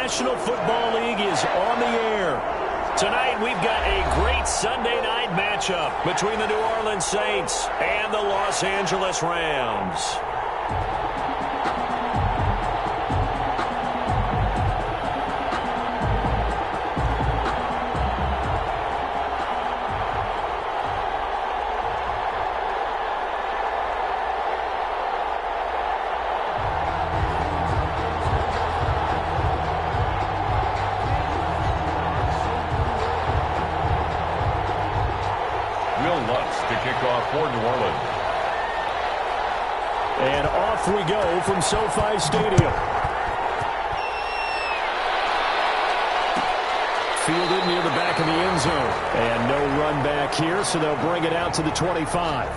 National Football League is on the air. Tonight, we've got a great Sunday night matchup between the New Orleans Saints and the Los Angeles Rams. For New Orleans. And off we go from SoFi Stadium. Fielded near the back of the end zone. And no run back here, so they'll bring it out to the 25.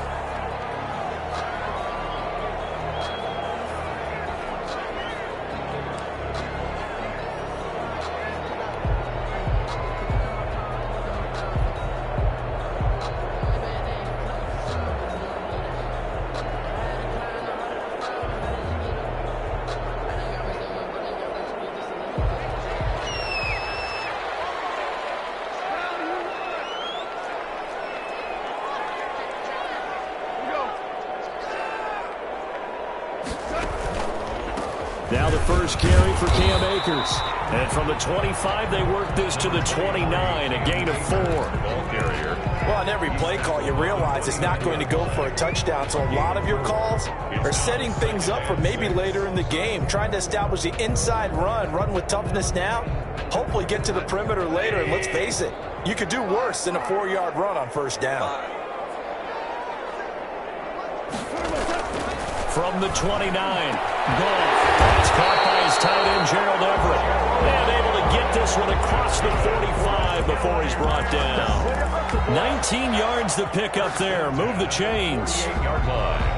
Now the first carry for Cam Akers. And from the 25, they work this to the 29, a gain of 4. Ball carrier. Well, on every play call, you realize it's not going to go for a touchdown. So a lot of your calls are setting things up for maybe later in the game, trying to establish the inside run with toughness now, hopefully get to the perimeter later. And let's face it, you could do worse than a 4-yard run on first down. From the 29, Goff. It's caught by his tight end, Gerald Everett. And able to get this one across the 45 before he's brought down. 19 yards to pick up there. Move the chains. 8-yard line.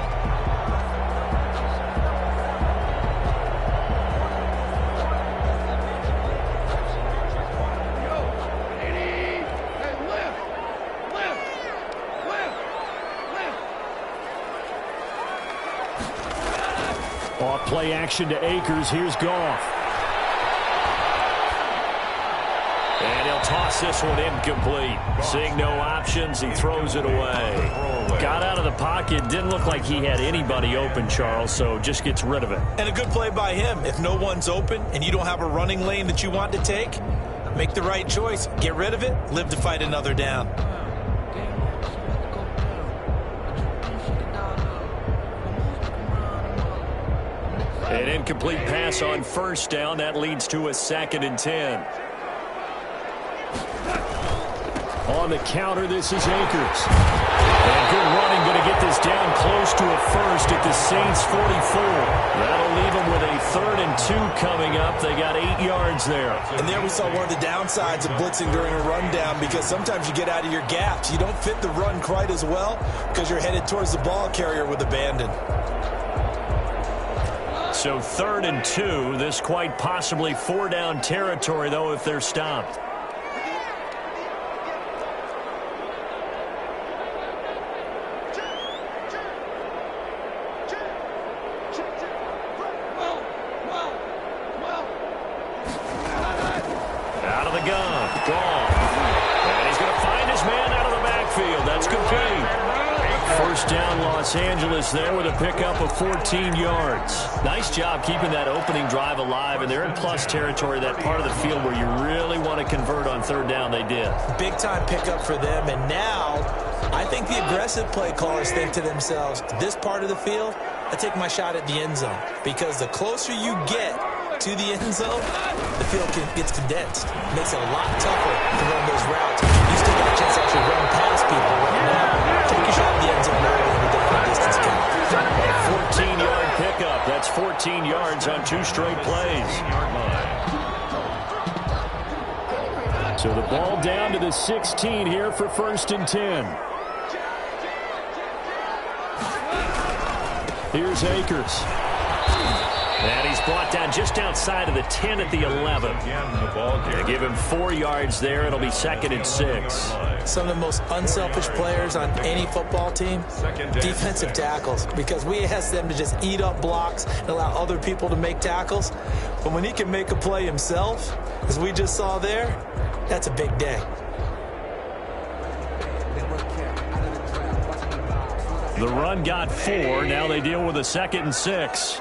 Off play action to Akers. Here's Goff. And he'll toss this one incomplete. Seeing no options, he throws it away. Got out of the pocket. Didn't look like he had anybody open, Charles, so just gets rid of it. And a good play by him. If no one's open and you don't have a running lane that you want to take, make the right choice. Get rid of it. Live to fight another down. An incomplete pass on first down. That leads to a 2nd and 10. On the counter, this is Akers. And good running, going to get this down close to a first at the Saints' 44. That'll leave them with a 3rd and 2 coming up. They got 8 yards there. And there we saw one of the downsides of blitzing during a rundown, because sometimes you get out of your gaps. You don't fit the run quite as well because you're headed towards the ball carrier with abandon. So 3rd and 2. This quite possibly 4-down territory, though, if they're stopped. Out of the gun. Goff. And he's going to find his man out of the backfield. That's complete. First down, Los Angeles there with a pickup of 14 yards. Nice job keeping that opening drive alive, and they're in plus territory, that part of the field where you really want to convert on 3rd down. They did. Big-time pickup for them, and now I think the aggressive play callers think to themselves, this part of the field, I take my shot at the end zone, because the closer you get to the end zone, the field gets condensed. It makes it a lot tougher to run those routes. You still got a chance to actually run past people right now. Take your shot at the end zone early in the down distance count. 14-yard pickup. That's 14 yards on 2 straight plays. So the ball down to the 16 here for 1st and 10. Here's Akers. And he's brought down just outside of the 10 at the 11. They give him 4 yards there. It'll be 2nd and 6. Some of the most unselfish players on any football team, defensive tackles, because we ask them to just eat up blocks and allow other people to make tackles. But when he can make a play himself, as we just saw there, that's a big day. The run got 4. Now they deal with a 2nd and 6.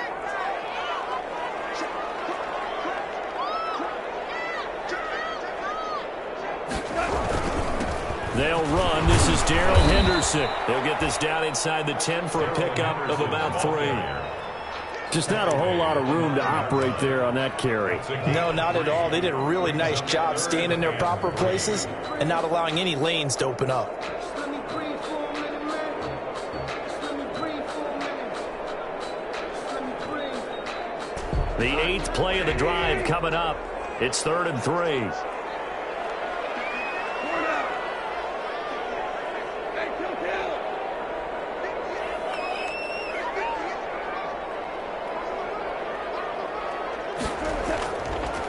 They'll run. This is Darrell Henderson. They'll get this down inside the 10 for a pickup of about 3. Just not a whole lot of room to operate there on that carry. No, not at all. They did a really nice job staying in their proper places and not allowing any lanes to open up. The 8th play of the drive coming up. It's 3rd and 3.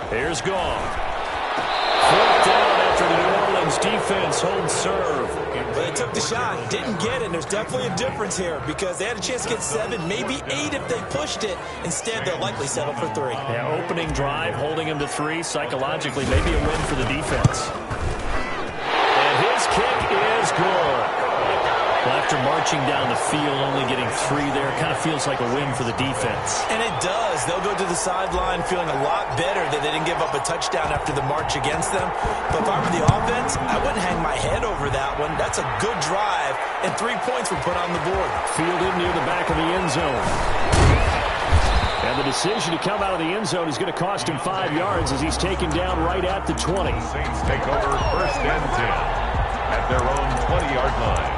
Here's Gone. 4th down after the New Orleans defense holds serve. But they took the shot, didn't get it. And there's definitely a difference here because they had a chance to get 7, maybe 8 if they pushed it. Instead, they'll likely settle for 3. Yeah, opening drive, holding him to 3. Psychologically, maybe a win for the defense. And his kick is good. Well, after marching down the field, only getting 3 there, kind of feels like a win for the defense. And it does. They'll go to the sideline feeling a lot better that they didn't give up a touchdown after the march against them. But if I were the offense, I wouldn't hang my head over that one. That's a good drive, and 3 points were put on the board. Fielded near the back of the end zone. And the decision to come out of the end zone is going to cost him 5 yards as he's taken down right at the 20. Saints take over 1st and 10 at their own 20-yard line.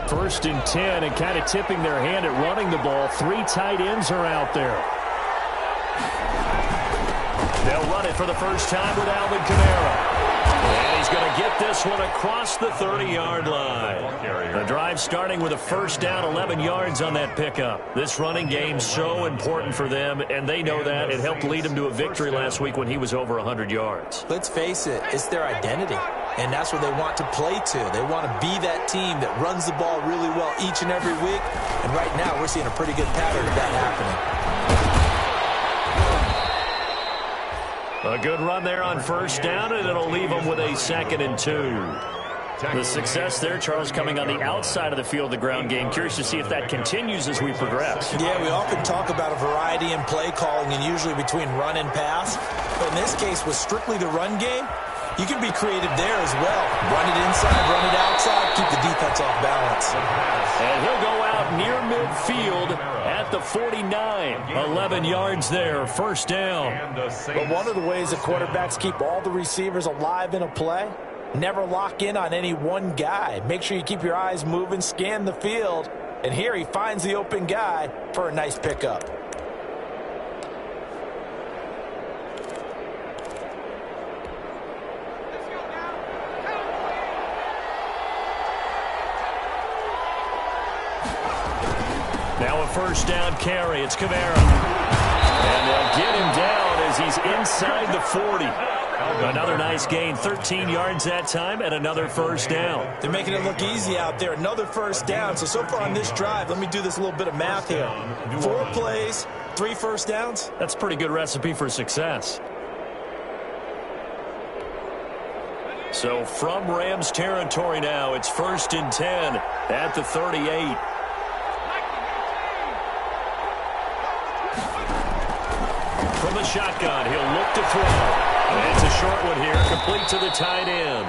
First and 10, and kind of tipping their hand at running the ball. 3 tight ends are out there. They'll run it for the first time with Alvin Kamara. And he's going to get this one across the 30-yard line. The drive starting with a 1st down, 11 yards on that pickup. This running game so important for them, and they know that. It helped lead them to a victory last week when he was over 100 yards. Let's face it, it's their identity. And that's what they want to play to. They want to be that team that runs the ball really well each and every week. And right now, we're seeing a pretty good pattern of that happening. A good run there on 1st down, and it'll leave them with a 2nd and 2. The success there, Charles, coming on the outside of the field, the ground game. Curious to see if that continues as we progress. Yeah, we often talk about a variety in play calling and usually between run and pass. But in this case, with strictly the run game, you can be creative there as well. Run it inside, run it outside, keep the defense off balance. And he'll go out near midfield at the 49. 11 yards there, 1st down. But one of the ways that quarterbacks keep all the receivers alive in a play, never lock in on any one guy. Make sure you keep your eyes moving, scan the field. And here he finds the open guy for a nice pickup. Now a 1st down carry. It's Kamara. And they'll get him down as he's inside the 40. Another nice gain. 13 yards that time and another 1st down. They're making it look easy out there. Another 1st down. So far on this drive, let me do this little bit of math here. 4 plays, 3 1st downs. That's a pretty good recipe for success. So from Rams territory now, it's 1st and 10 at the 38. From the shotgun, he'll look to throw. And it's a short one here, complete to the tight end.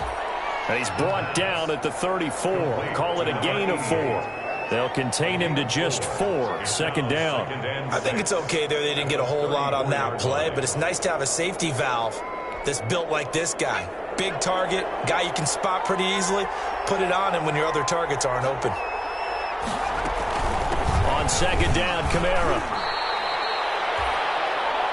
And he's brought down at the 34. Call it a gain of 4. They'll contain him to just 4. 2nd down. I think it's okay there. They didn't get a whole lot on that play, but it's nice to have a safety valve that's built like this guy. Big target, guy you can spot pretty easily. Put it on him when your other targets aren't open. On 2nd down, Kamara.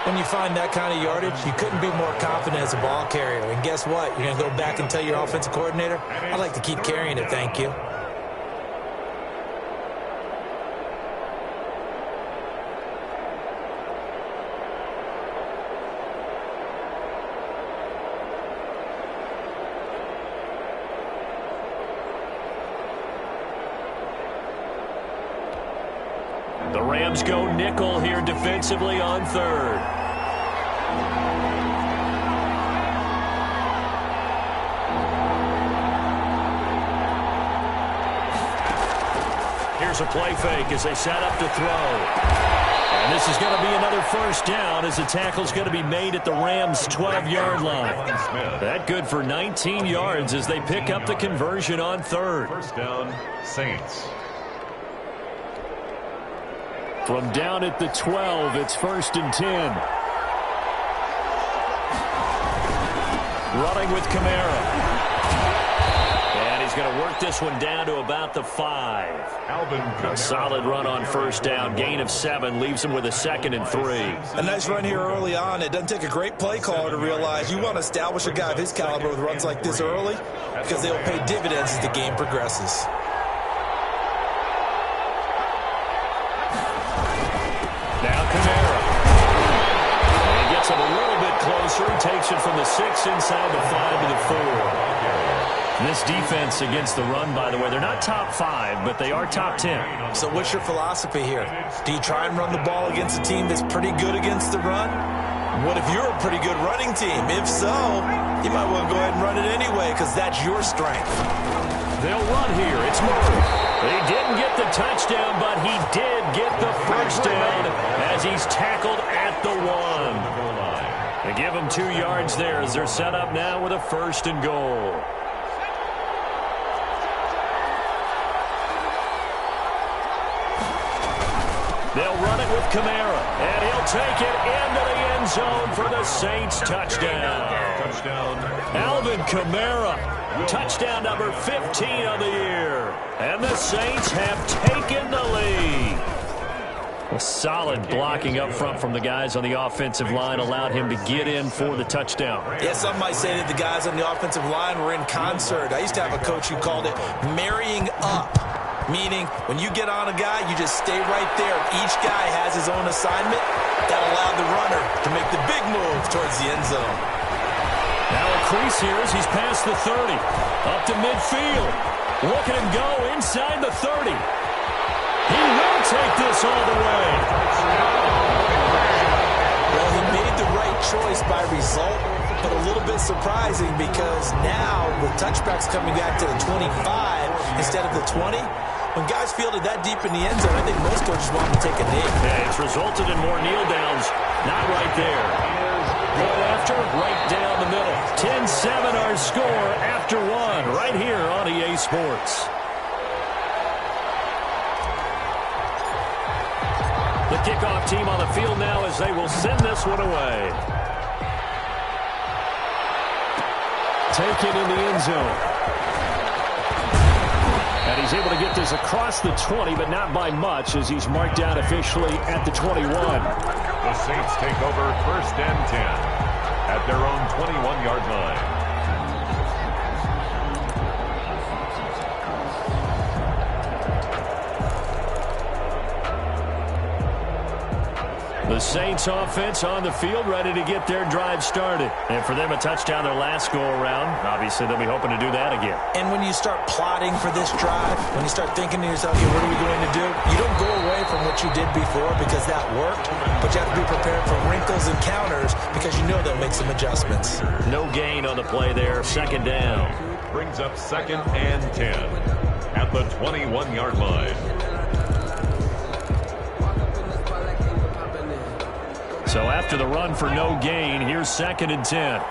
When you find that kind of yardage, you couldn't be more confident as a ball carrier. And guess what? You're going to go back and tell your offensive coordinator, I'd like to keep carrying it, thank you. The Rams go nickel here defensively on third. Here's a play fake as they set up to throw. And this is going to be another first down as the tackle's going to be made at the Rams' 12-yard line. That good for 19 yards as they pick up the conversion on third. First down, Saints. From down at the 12, it's 1st and 10. Running with Kamara. And he's going to work this one down to about the 5. A solid run on first down. Gain of 7 leaves him with a 2nd and 3. A nice run here early on. It doesn't take a great play caller to realize you want to establish a guy of his caliber with runs like this early because they will pay dividends as the game progresses. Now Kamara. And he gets it a little bit closer. Takes it from the 6 inside the 5 to the 4. This defense against the run, by the way, they're not top 5, but they are top 10. So what's your philosophy here? Do you try and run the ball against a team that's pretty good against the run? What if you're a pretty good running team? If so, you might want to go ahead and run it anyway because that's your strength. They'll run here. It's Murray. He didn't get the touchdown, but he did get the first down as he's tackled at the 1. They give him 2 yards there as they're set up now with a 1st and goal. They'll run it with Kamara, and he'll take it into the end zone for the Saints touchdown. Alvin Kamara, touchdown number 15 of the year. And the Saints have taken the lead. A solid blocking up front from the guys on the offensive line allowed him to get in for the touchdown. Yeah, some might say that the guys on the offensive line were in concert. I used to have a coach who called it marrying up. Meaning, when you get on a guy, you just stay right there. Each guy has his own assignment. That allowed the runner to make the big move towards the end zone. Now a crease here as he's past the 30. Up to midfield. Look at him go inside the 30. He will take this all the way. Well, he made the right choice by result, but a little bit surprising because now with touchbacks coming back to the 25 instead of the 20, when guys field it that deep in the end zone, I think most coaches want to take a knee. Yeah, it's resulted in more kneel downs. Not right there. Going after, right down the middle. 10-7 our score after 1 right here on EA Sports. The kickoff team on the field now as they will send this one away. Taken in the end zone. And he's able to get this across the 20, but not by much as he's marked down officially at the 21. The Saints take over 1st and 10 at their own 21-yard line. The Saints offense on the field ready to get their drive started. And for them, a touchdown their last go-around. Obviously, they'll be hoping to do that again. And when you start plotting for this drive, when you start thinking to yourself, okay, what are we going to do? You don't go away from what you did before because that worked, but you have to be prepared for wrinkles and counters because you know they'll make some adjustments. No gain on the play there. 2nd down. Brings up 2nd and 10 at the 21-yard line. So after the run for no gain, here's 2nd and 10.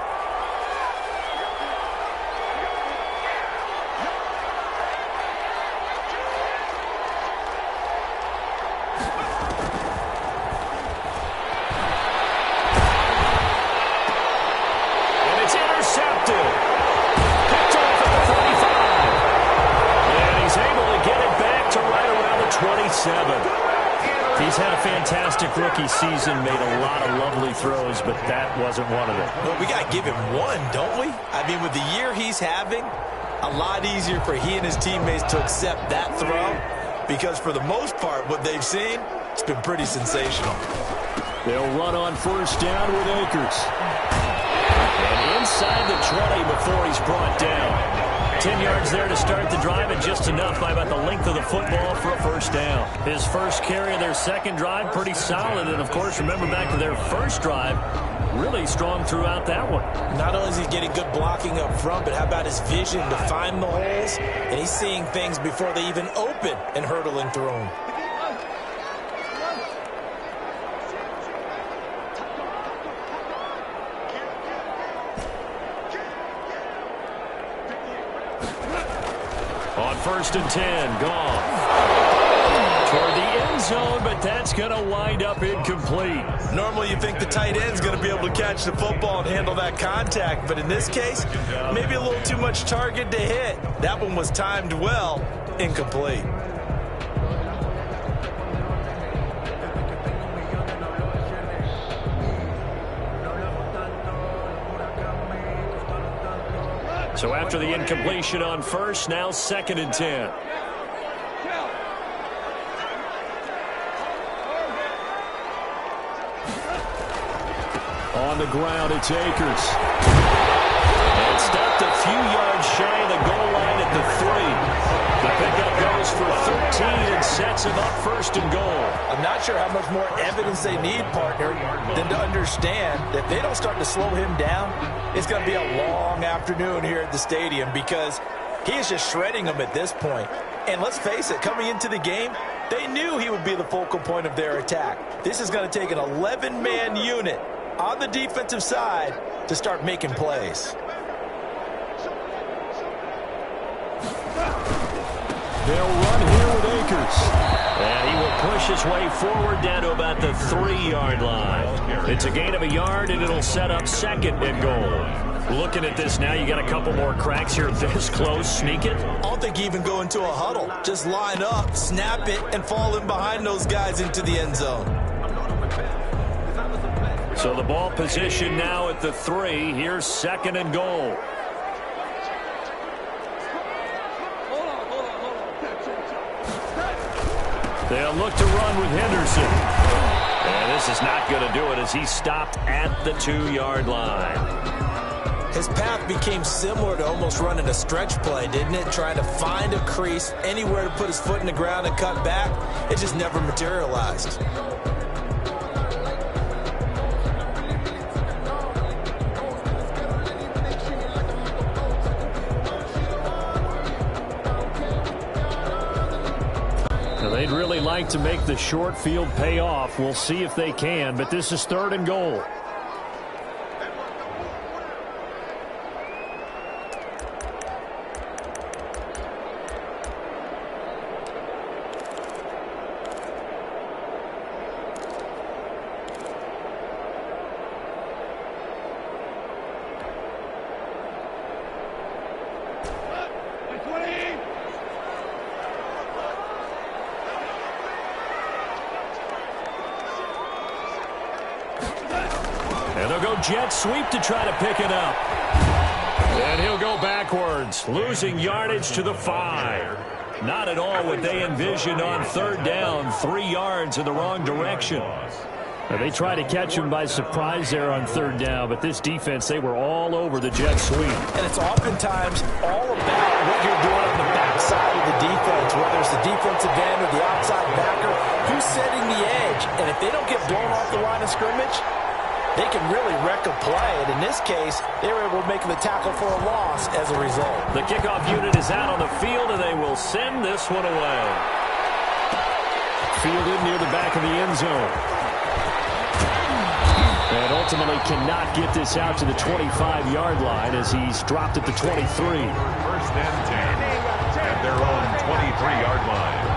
And it's intercepted. Picked off at the 35. And he's able to get it back to right around the 27. He's had a fantastic rookie season, made a lot of lovely throws, but that wasn't one of them. Well, we got to give him one, don't we? I mean, with the year he's having, a lot easier for he and his teammates to accept that throw because for the most part, what they've seen, it's been pretty sensational. They'll run on 1st down with Akers. And inside the 20 before he's brought down. 10 yards there to start the drive, and just enough by about the length of the football for a first down. His first carry of their second drive, pretty solid. And, of course, remember back to their first drive, really strong throughout that one. Not only is he getting good blocking up front, but how about his vision to find the holes? And he's seeing things before they even open and hurtling through them. On 1st and 10, Goff toward the end zone, but that's going to wind up incomplete. Normally you think the tight end's going to be able to catch the football and handle that contact, but in this case, maybe a little too much target to hit. That one was timed well, incomplete. So after the incompletion on 1st, now 2nd and 10. On the ground, it's Akers. And stopped a few yards shy of the goal line at the 3. The pickup goes for 13 and sets him up 1st and goal. I'm not sure how much more evidence they need, partner, than to understand that if they don't start to slow him down, it's going to be a long afternoon here at the stadium, because he is just shredding them at this point. And let's face it, coming into the game, they knew he would be the focal point of their attack. This is going to take an 11-man unit on the defensive side to start making plays. They'll run here with Akers. And he will push his way forward down to about the 3-yard line. It's a gain of a yard, and it'll set up 2nd and goal. Looking at this now, you got a couple more cracks here this close. Sneak it. I don't think you even go into a huddle. Just line up, snap it, and fall in behind those guys into the end zone. So the ball position now at the 3. Here's 2nd and goal. They'll look to run with Henderson. And this is not going to do it as he stopped at the 2-yard line. His path became similar to almost running a stretch play, didn't it? Trying to find a crease, anywhere to put his foot in the ground and cut back. It just never materialized. They'd really like to make the short field pay off. We'll see if they can, but this is 3rd and goal. And they'll go jet sweep to try to pick it up. And he'll go backwards, losing yardage to the 5. Not at all what they envisioned on 3rd down. 3 yards in the wrong direction. They tried to catch him by surprise there on 3rd down, but this defense, they were all over the jet sweep. And it's oftentimes all about what you're doing on the backside of the defense, whether it's the defensive end or the outside backer, who's setting the edge. And if they don't get blown off the line of scrimmage, they can really wreck a play. And in this case, they were able to make the tackle for a loss as a result. The kickoff unit is out on the field, and they will send this one away. Fielded near the back of the end zone. And ultimately cannot get this out to the 25-yard line as he's dropped at the 23. 1st and 10 at their own 23-yard line.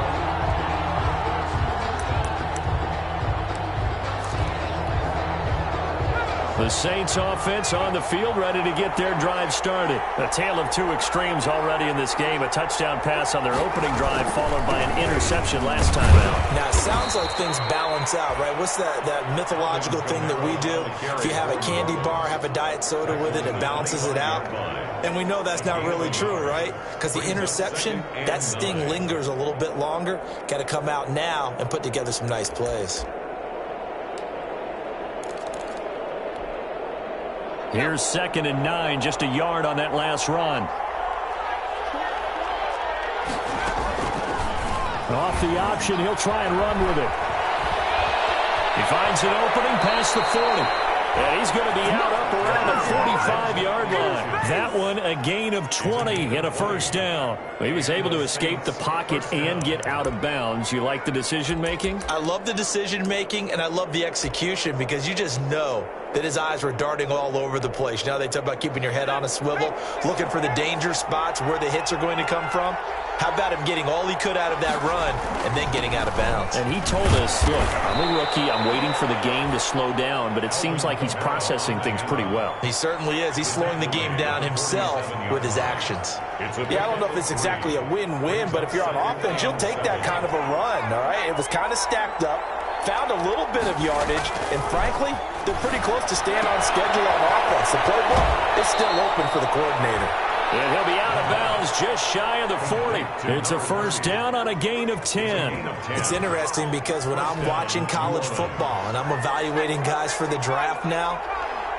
The Saints offense on the field, ready to get their drive started. A tale of 2 extremes already in this game. A touchdown pass on their opening drive, followed by an interception last time out. Now, it sounds like things balance out, right? What's that mythological thing that we do? If you have a candy bar, have a diet soda with it, it balances it out. And we know that's not really true, right? Because the interception, that sting lingers a little bit longer. Got to come out now and put together some nice plays. Here's 2nd and 9, just a yard on that last run. Off the option, he'll try and run with it. He finds an opening past the 40. And he's going to be out up around the 45-yard line. That one, a gain of 20 and a first down. He was able to escape the pocket and get out of bounds. You like the decision-making? I love the decision-making, and I love the execution because you just know that his eyes were darting all over the place. Now they talk about keeping your head on a swivel, looking for the danger spots where the hits are going to come from. How about him getting all he could out of that run and then getting out of bounds? And he told us, look, I'm a rookie. I'm waiting for the game to slow down, but it seems like he's processing things pretty well. He certainly is. He's slowing the game down himself with his actions. Yeah, I don't know if it's exactly a win-win, but if you're on offense, you'll take that kind of a run, all right? It was kind of stacked up, found a little bit of yardage, and frankly, they're pretty close to staying on schedule on offense. The playbook is still open for the coordinator. And he'll be out of bounds just shy of the 40. It's a first down on a gain of 10. It's interesting because when I'm watching college football and I'm evaluating guys for the draft now,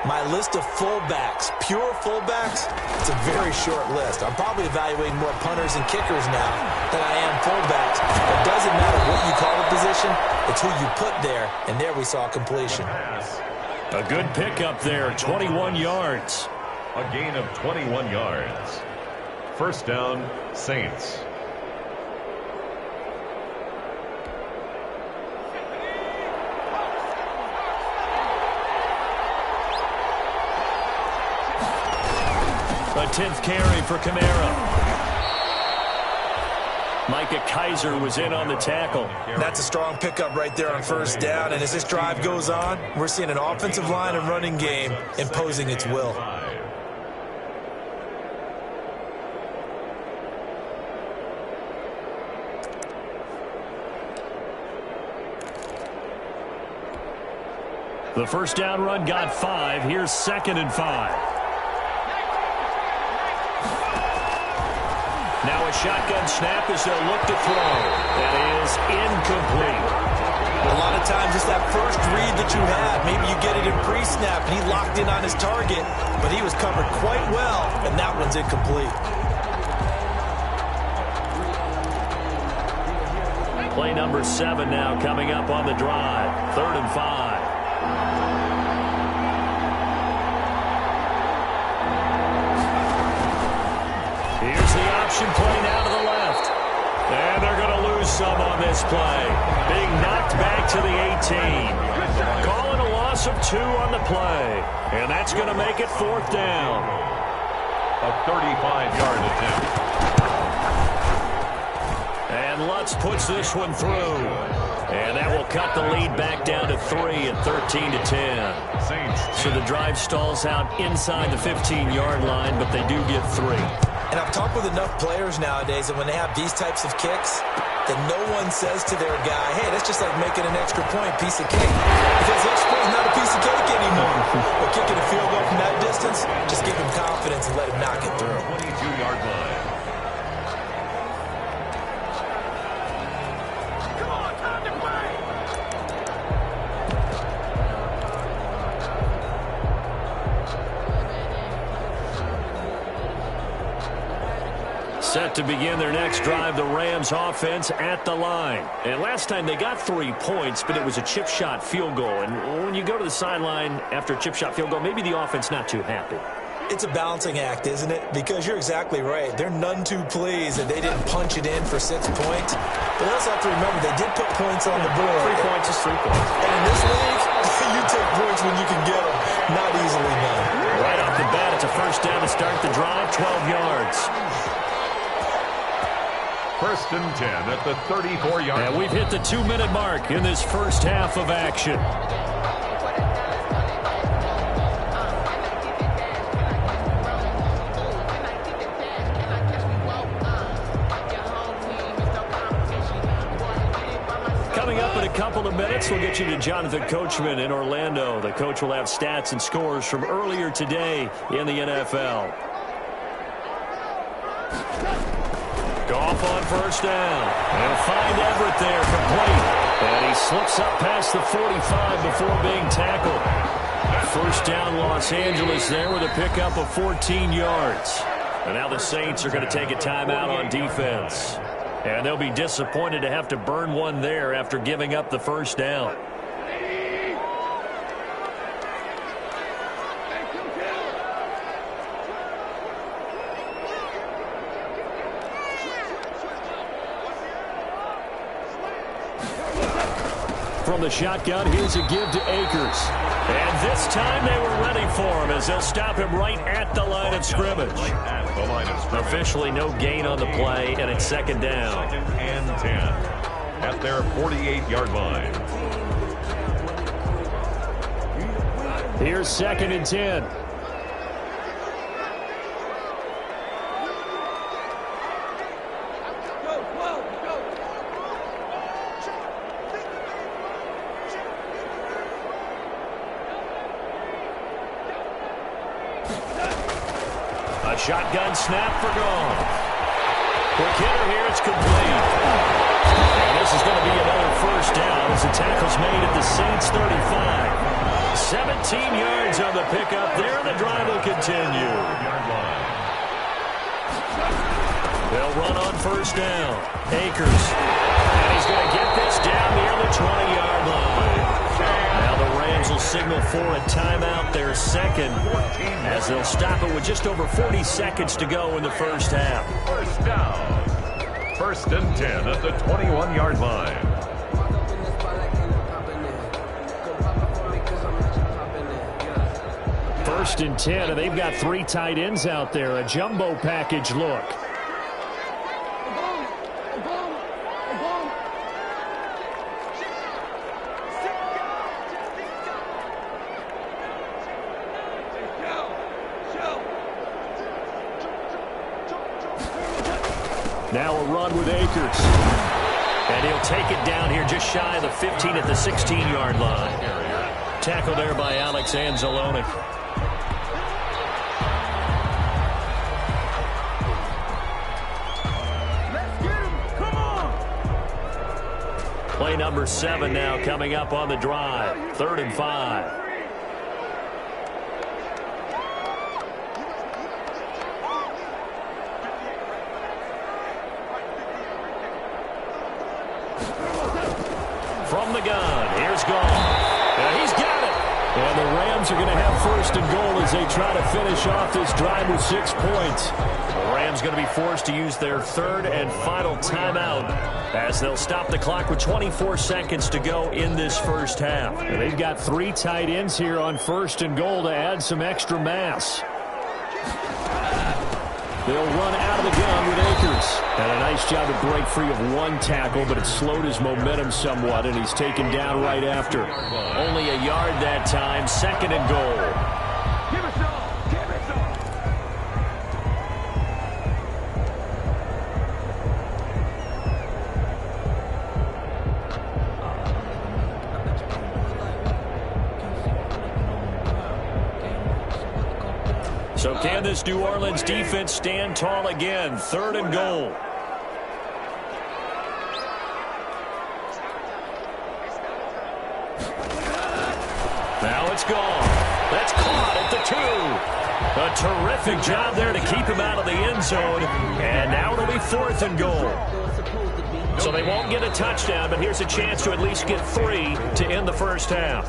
my list of fullbacks, pure fullbacks, it's a very short list. I'm probably evaluating more punters and kickers now than I am fullbacks. It doesn't matter what you call the position, it's who you put there, and there we saw completion. A good pickup there, 21 yards. A gain of 21 yards. First down, Saints. A 10th carry for Kamara. Micah Kaiser was in on the tackle. That's a strong pickup right there on first down, and as this drive goes on, we're seeing an offensive line and running game imposing its will. The first down run got 5. Here's 2nd and 5. Now a shotgun snap as they'll look to throw. That is incomplete. A lot of times it's that first read that you have. Maybe you get it in pre-snap and he locked in on his target, but he was covered quite well, and that one's incomplete. Play number 7 now coming up on the drive. 3rd and 5. Here's the option play now to the left. And they're going to lose some on this play. Being knocked back to the 18. Calling a loss of 2 on the play. And that's going to make it 4th down. A 35-yard attempt. And Lutz puts this one through. And that will cut the lead back down to 3 at 13-10. So the drive stalls out inside the 15-yard line, but they do get 3. And I've talked with enough players nowadays that when they have these types of kicks, that no one says to their guy, hey, that's just like making an extra point, piece of cake. Because the extra point is not a piece of cake anymore. But kicking a field goal from that distance, just give him confidence and let him knock it through. 22-yard line. Set to begin their next drive, the Rams offense at the line. And last time they got 3 points, but it was a chip shot field goal. And when you go to the sideline after a chip shot field goal, maybe the offense not too happy. It's a balancing act, isn't it? Because you're exactly right. They're none too pleased that they didn't punch it in for 6 points. But let's have to remember, they did put points on the board. 3 points is 3 points. And in this league, you take points when you can get them. Not easily done. Right off the bat, it's a first down to start the drive, 12 yards. First and 10 at the 34-yard line. And we've hit the 2-minute mark in this first half of action. Coming up in a couple of minutes, we'll get you to Jonathan Coachman in Orlando. The coach will have stats and scores from earlier today in the NFL. Goff on first down. They'll find Everett there complete. And he slips up past the 45 before being tackled. First down Los Angeles there with a pickup of 14 yards. And now the Saints are going to take a timeout on defense. And they'll be disappointed to have to burn one there after giving up the first down. From the shotgun, here's a give to Akers. And this time they were ready for him as they'll stop him right at the line of scrimmage. Officially no gain on the play, and it's second down. Second and 10 at their 48-yard line. Here's second and 10. Shotgun snap for Gone. Quick hitter here, it's complete. And this is going to be another first down as the tackle's made at the Saints 35. 17 yards on the pickup there, and the drive will continue. They'll run on first down. Akers. And he's going to get this down near the 20-yard line. Now the Rams will signal for a timeout, their second, as they'll stop it with just over 40 seconds to go in the first half. First down. First and 10 at the 21-yard line. First and 10, and they've got three tight ends out there. A jumbo package look. Now a run with Akers. And he'll take it down here just shy of the 15 at the 16-yard line. Tackle there by Alex Anzalone. Let's get him. Come on. Play number 7 now coming up on the drive. 3rd and 5. From the gun, here's Gone. And he's got it. And the Rams are going to have first and goal as they try to finish off this drive with 6 points. The Rams going to be forced to use their third and final timeout as they'll stop the clock with 24 seconds to go in this first half. And they've got 3 tight ends here on first and goal to add some extra mass. They'll run out of the gun with Akers. And a nice job to break free of one tackle, but it slowed his momentum somewhat, and he's taken down right after. Only a yard that time, 2nd and goal. Give it some. Give it some. So can this New Orleans defense stand tall again? 3rd and goal. Now it's Gone. That's caught at the 2. A terrific job there to keep him out of the end zone. And now it'll be 4th and goal. So they won't get a touchdown, but here's a chance to at least get 3 to end the first half.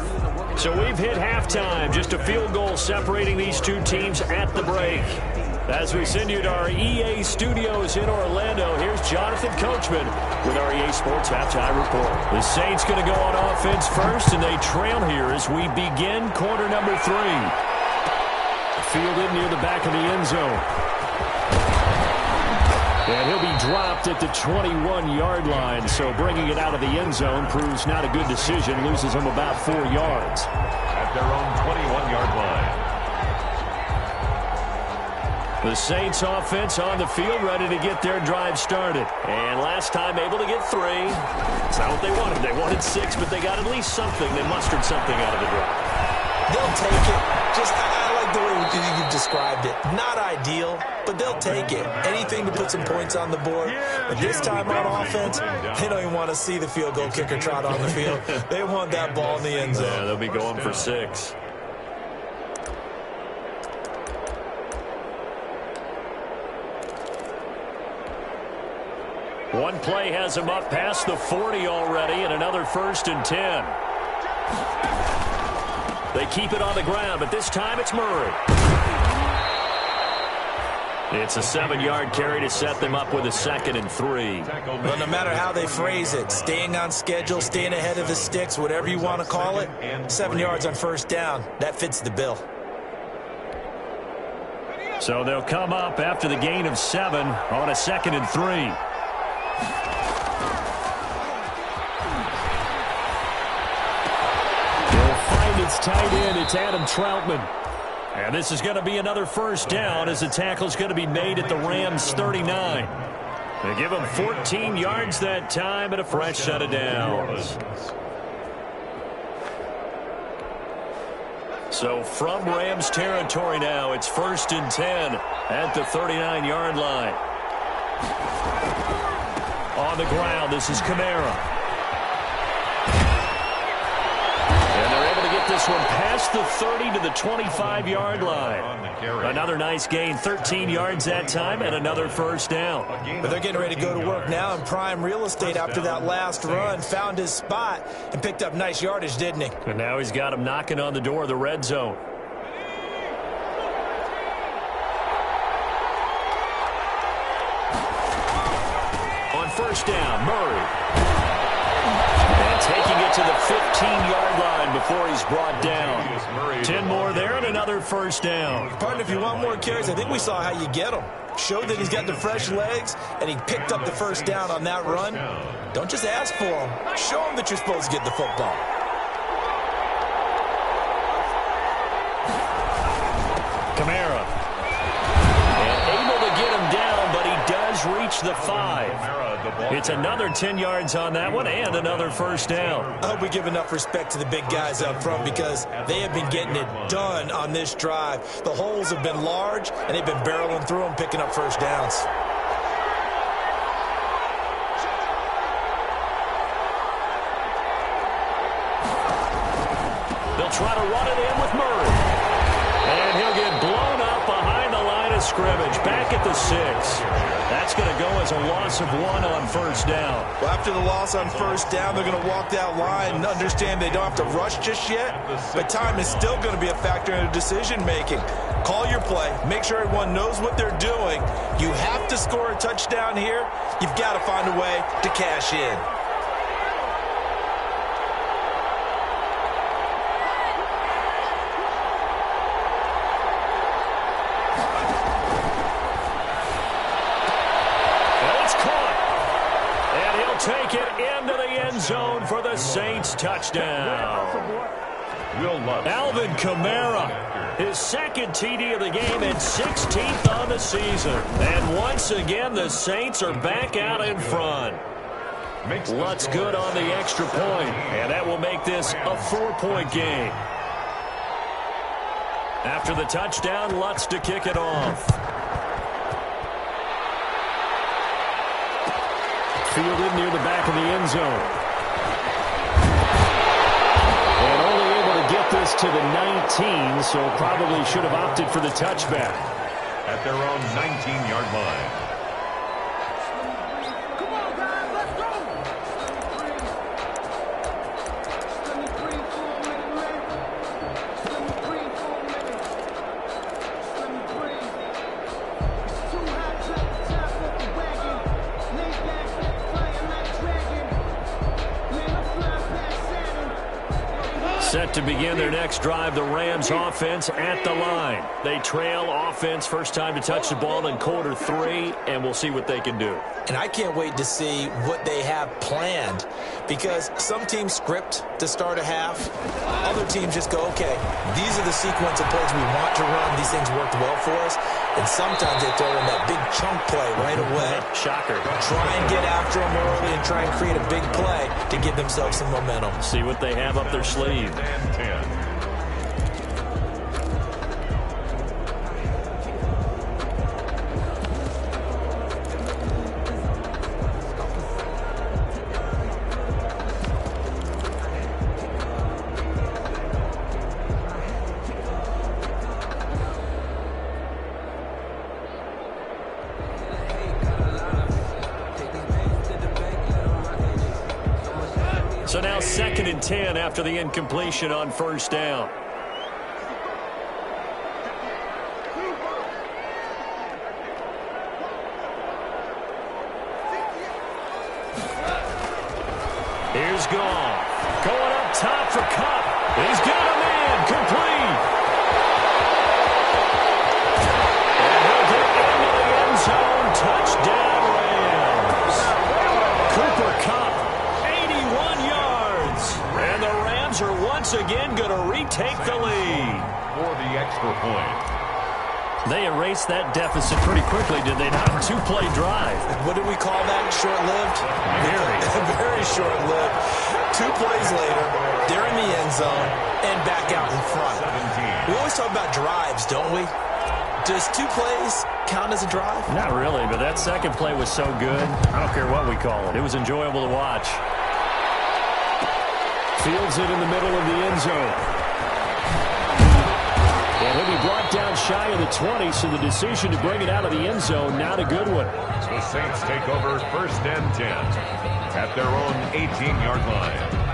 So we've hit halftime, just a field goal separating these two teams at the break. As we send you to our EA studios in Orlando, here's Jonathan Coachman with our EA Sports Halftime Report. The Saints going to go on offense first, and they trail here as we begin quarter number 3. Fielded near the back of the end zone. And he'll be dropped at the 21-yard line, so bringing it out of the end zone proves not a good decision, loses him about 4 yards. At their own 21-yard line. The Saints offense on the field, ready to get their drive started. And last time able to get 3. It's not what they wanted. They wanted 6, but they got at least something. They mustered something out of the drive. They'll take it. Just, I like the way you described it. Not ideal, but they'll take it. Anything to put some points on the board. But this time on offense, they don't even want to see the field goal kicker trot on the field. They want that ball in the end zone. Yeah, they'll be going for 6. One play has him up past the 40 already, and another 1st and 10. They keep it on the ground, but this time it's Murray. It's a 7-yard carry to set them up with a 2nd and 3. Well, no matter how they phrase it, staying on schedule, staying ahead of the sticks, whatever you want to call it, 7 yards on 1st down, that fits the bill. So they'll come up after the gain of 7 on a 2nd and 3. It's tight end. It's Adam Troutman. And this is going to be another 1st down as the tackle is going to be made at the Rams' 39. They give them 14 yards that time and a fresh set of downs. So from Rams territory now, it's 1st and 10 at the 39-yard line. On the ground, this is Kamara. This one past the 30 to the 25-yard line. Another nice gain, 13 yards that time, and another 1st down. But they're getting ready to go to work now in prime real estate after that last run. Found his spot and picked up nice yardage, didn't he? And now he's got him knocking on the door of the red zone. On 1st down, Murray. And taking it to the 15-yard line before he's brought down. 10 more there and another 1st down. Partner, if you want more carries, I think we saw how you get them. Showed that he's got the fresh legs, and he picked up the 1st down on that run. Don't just ask for them. Show them that you're supposed to get the football. Kamara. And able to get him down, but he does reach the 5. It's another 10 yards on that one and another 1st down. I hope we give enough respect to the big guys up front because they have been getting it done on this drive. The holes have been large, and they've been barreling through them, picking up 1st downs. They'll try to run it in with Murray. And he'll get blown up behind the line of scrimmage, back at the 6. That's going to go as a loss of 1 on 1st down. Well, after the loss on 1st down, they're going to walk that line and understand they don't have to rush just yet, but time is still going to be a factor in their decision-making. Call your play. Make sure everyone knows what they're doing. You have to score a touchdown here. You've got to find a way to cash in. Take it into the end zone for the Saints touchdown. Alvin Kamara, his 2nd TD of the game and 16th on the season. And once again, the Saints are back out in front. Lutz good on the extra point, and that will make this a 4-point game. After the touchdown, Lutz to kick it off. Fielded near the back of the end zone. And only able to get this to the 19, so probably should have opted for the touchback. At their own 19-yard line. Come on, guys, let's go. Set to begin their next drive, the Rams offense at the line. They trail offense, first time to touch the ball in quarter 3, and we'll see what they can do. And I can't wait to see what they have planned because some teams script to start a half. Other teams just go, okay, these are the sequence of plays we want to run. These things worked well for us. And sometimes they throw in that big chunk play right away. Shocker. Try and get after them early and try and create a big play to give themselves some momentum. See what they have up their sleeve. And 10. So now 2nd and 10 after the incompletion on first down. Here's Goff. Going up top for Cup. He's got a man. Complete. And he'll get into the end zone. Touchdown, Rams. Cooper Kupp, 81 yards. And the Rams are once again going to retake the lead. For the extra point. They erased that deficit pretty quickly, did they not? 2-play drive. What did we call that? Short-lived? Very short-lived. 2 plays later, they're in the end zone and back out in front. 17. We always talk about drives, don't we? Does 2 plays count as a drive? Not really, but that second play was so good. I don't care what we call it. It was enjoyable to watch. Fields it in the middle of the end zone. And he'll be brought down shy of the 20, so the decision to bring it out of the end zone, not a good one. The Saints take over 1st and 10 at their own 18-yard line.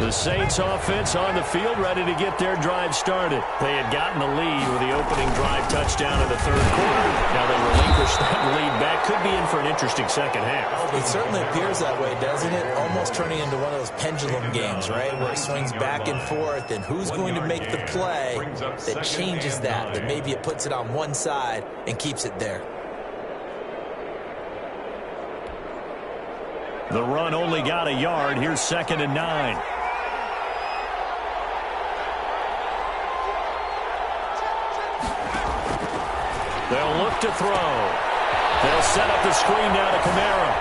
The Saints offense on the field, ready to get their drive started. They had gotten the lead with the opening drive touchdown in the 3rd quarter. Now they relinquish that lead back. Could be in for an interesting second half. It certainly appears that way, doesn't it? Almost turning into one of those pendulum games, right, where it swings back and forth, and who's going to make the play that changes that maybe it puts it on one side and keeps it there. The run only got a yard. Here's 2nd and 9. They'll look to throw. They'll set up the screen now to Kamara.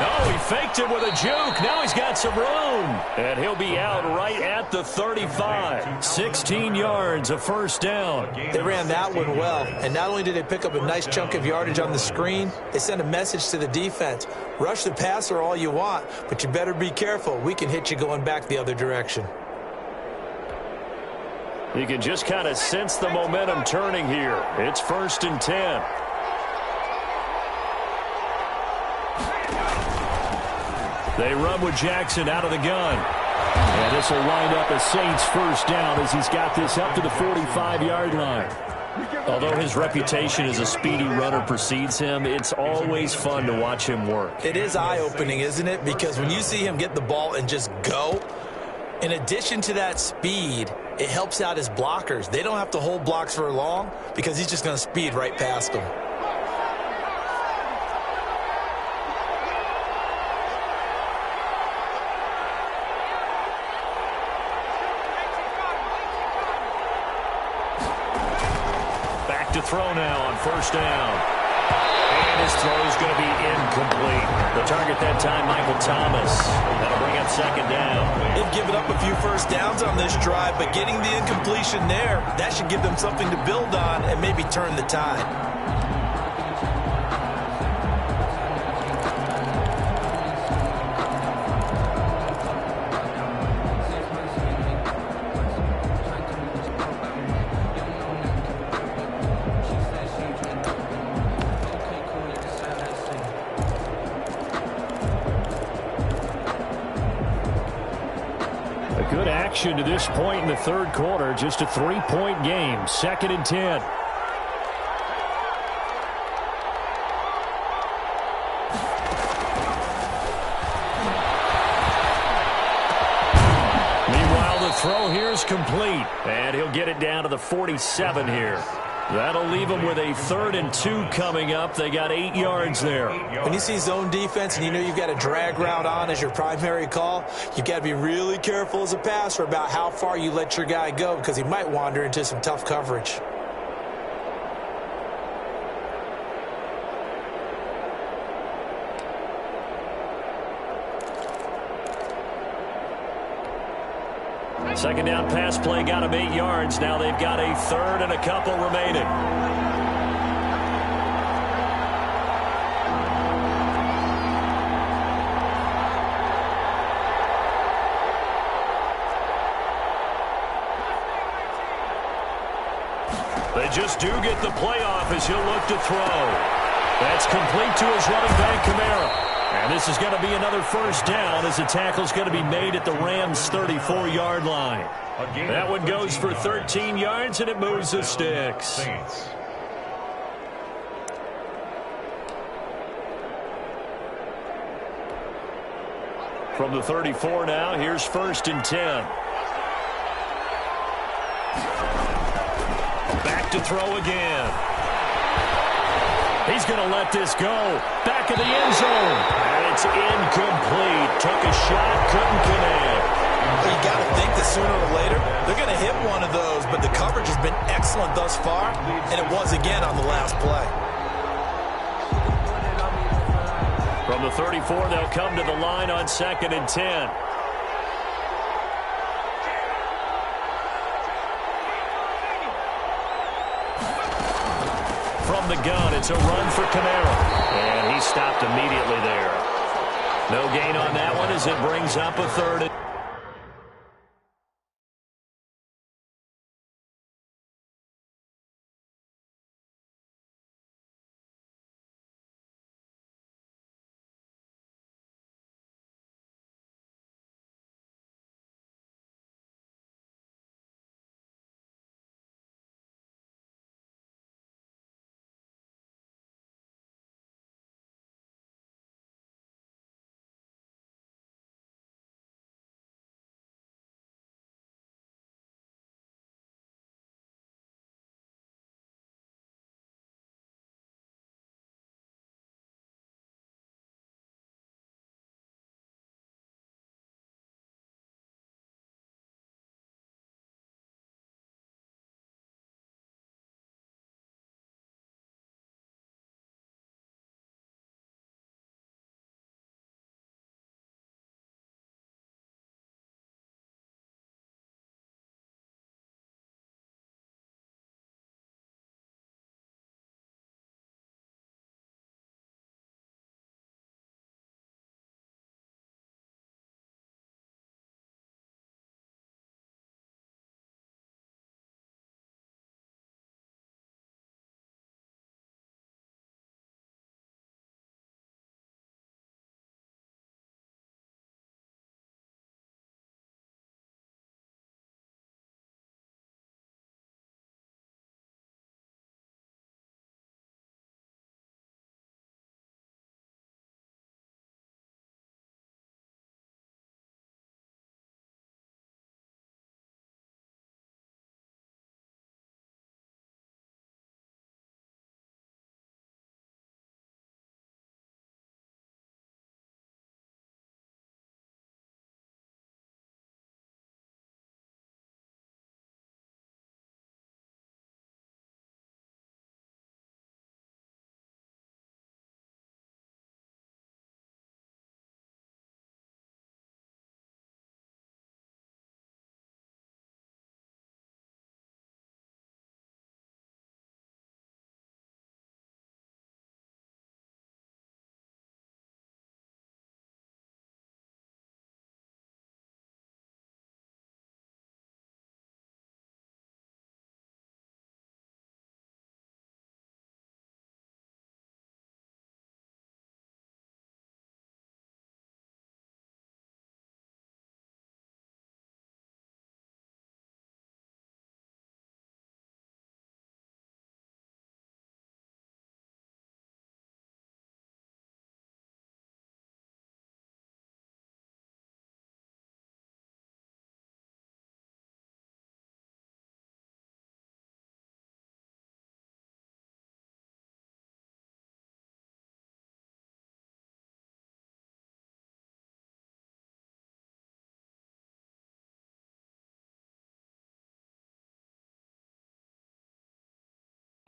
Oh, he faked it with a juke. Now he's got some room. And he'll be out right at the 35. 16 yards, a first down. They ran that one well. And not only did they pick up a nice chunk of yardage on the screen, they sent a message to the defense. Rush the passer all you want, but you better be careful. We can hit you going back the other direction. You can just kind of sense the momentum turning here. It's 1st and 10. They run with Jackson out of the gun. And this will wind up a Saints first down as he's got this up to the 45-yard line. Although his reputation as a speedy runner precedes him, it's always fun to watch him work. It is eye-opening, isn't it? Because when you see him get the ball and just go, in addition to that speed, it helps out his blockers. They don't have to hold blocks for long because he's just going to speed right past them. Back to throw now on first down. And his throw is going to be incomplete. The target that time, Michael Thomas. That'll bring up 2nd down. They've given up a few first downs on this drive, but getting the incompletion there, that should give them something to build on and maybe turn the tide. Good action to this point in the 3rd quarter. Just a 3-point game. 2nd and 10. Meanwhile, the throw here is complete. And he'll get it down to the 47 here. That'll leave them with a 3rd and 2 coming up. They got 8 yards there. When you see zone defense and you know you've got a drag route on as your primary call, you've got to be really careful as a passer about how far you let your guy go because he might wander into some tough coverage. Second down pass play got him 8 yards. Now they've got a 3rd and a couple remaining. just do get the playoff as he'll look to throw. That's complete to his running back, Kamara. And this is going to be another first down as the tackle's going to be made at the Rams' 34-yard line. That one goes for 13 yards, and it moves the sticks. From the 34 now, here's 1st and 10. Back to throw again. He's going to let this go. Back of the end zone. And it's incomplete. Took a shot, couldn't connect. Well, you got to think that sooner or later they're going to hit one of those, but the coverage has been excellent thus far, and it was again on the last play. From the 34, they'll come to the line on 2nd and 10. From the gun, it's a run for Kamara. And he stopped immediately there. No gain on that one as it brings up a 3rd.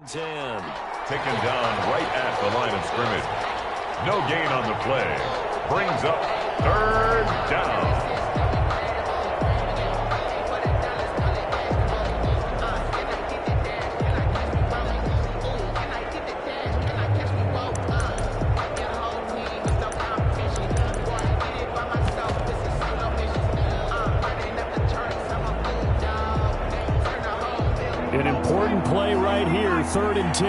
Taken down right at the line of scrimmage. No gain on the play. Brings up 3rd down. play right here, 3rd and 10.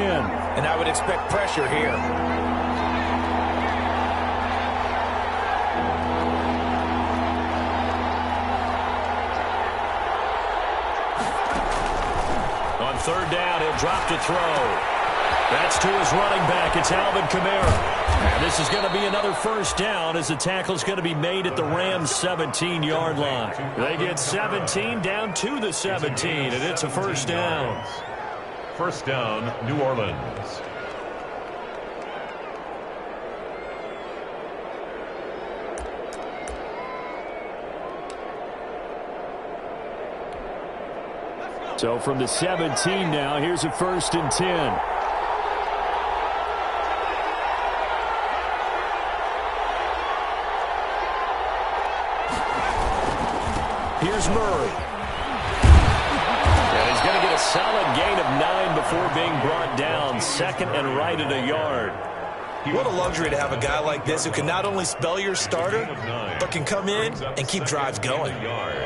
And I would expect pressure here. On 3rd down, he'll drop to throw. That's to his running back. It's Alvin Kamara. And this is going to be another 1st down as the tackle's going to be made at the Rams' 17-yard line. They get 17 down to the 17, and it's a 1st down. 1st down, New Orleans. So from the 17 now, here's a 1st and 10. Here's Murray. And he's going to get a solid gain of 9 before being brought down. 2nd and right at a yard. What a luxury to have a guy like this who can not only spell your starter, but can come in and keep drives going.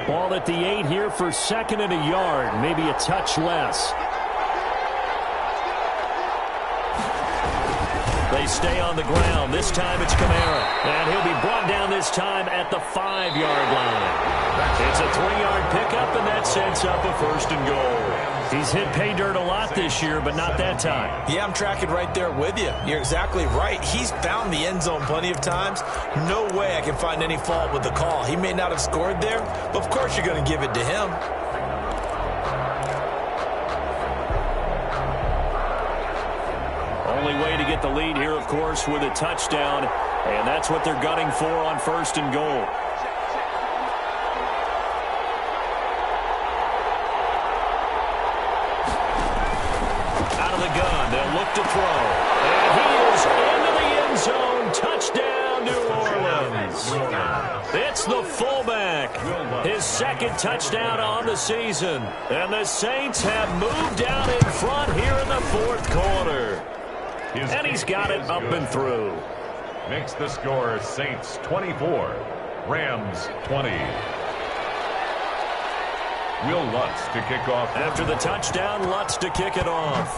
Ball at the 8 here for 2nd and a yard, maybe a touch less. They stay on the ground. This time it's Kamara. And he'll be brought down this time at the 5-yard line. It's a 3-yard pickup, and that sets up a 1st and goal. He's hit pay dirt a lot this year, but not that time. Yeah, I'm tracking right there with you. You're exactly right. He's found the end zone plenty of times. No way I can find any fault with the call. He may not have scored there, but of course you're going to give it to him. Only way to get the lead here, of course, with a touchdown, and that's what they're gunning for on 1st and goal. Out of the gun, they'll look to throw. And he is into the end zone. Touchdown, New Orleans. It's the fullback. His 2nd touchdown on the season. And the Saints have moved down in front here in the 4th quarter. And he's got it up and through. Makes the score Saints 24, Rams 20. Will Lutz to kick off. After the touchdown, Lutz to kick it off.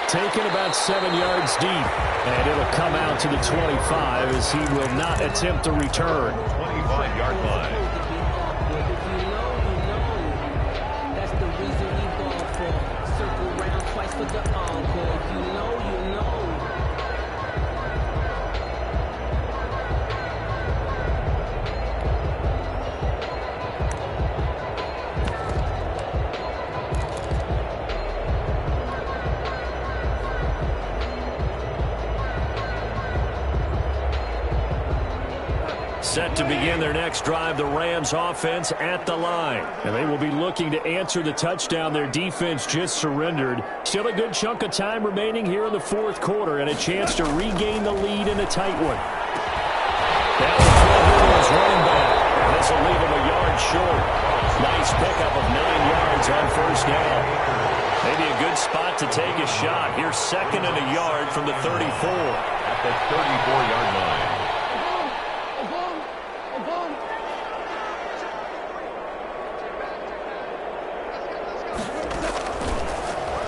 Taken about 7 yards deep. And it'll come out to the 25 as he will not attempt to return. 25-yard line. Set to begin their next drive, the Rams offense at the line. And they will be looking to answer the touchdown their defense just surrendered. Still a good chunk of time remaining here in the 4th quarter and a chance to regain the lead in a tight one. Now the throw is running back. And this will leave him a yard short. Nice pickup of 9 yards on 1st down. Maybe a good spot to take a shot. Here's 2nd and a yard from the 34. At the 34-yard line.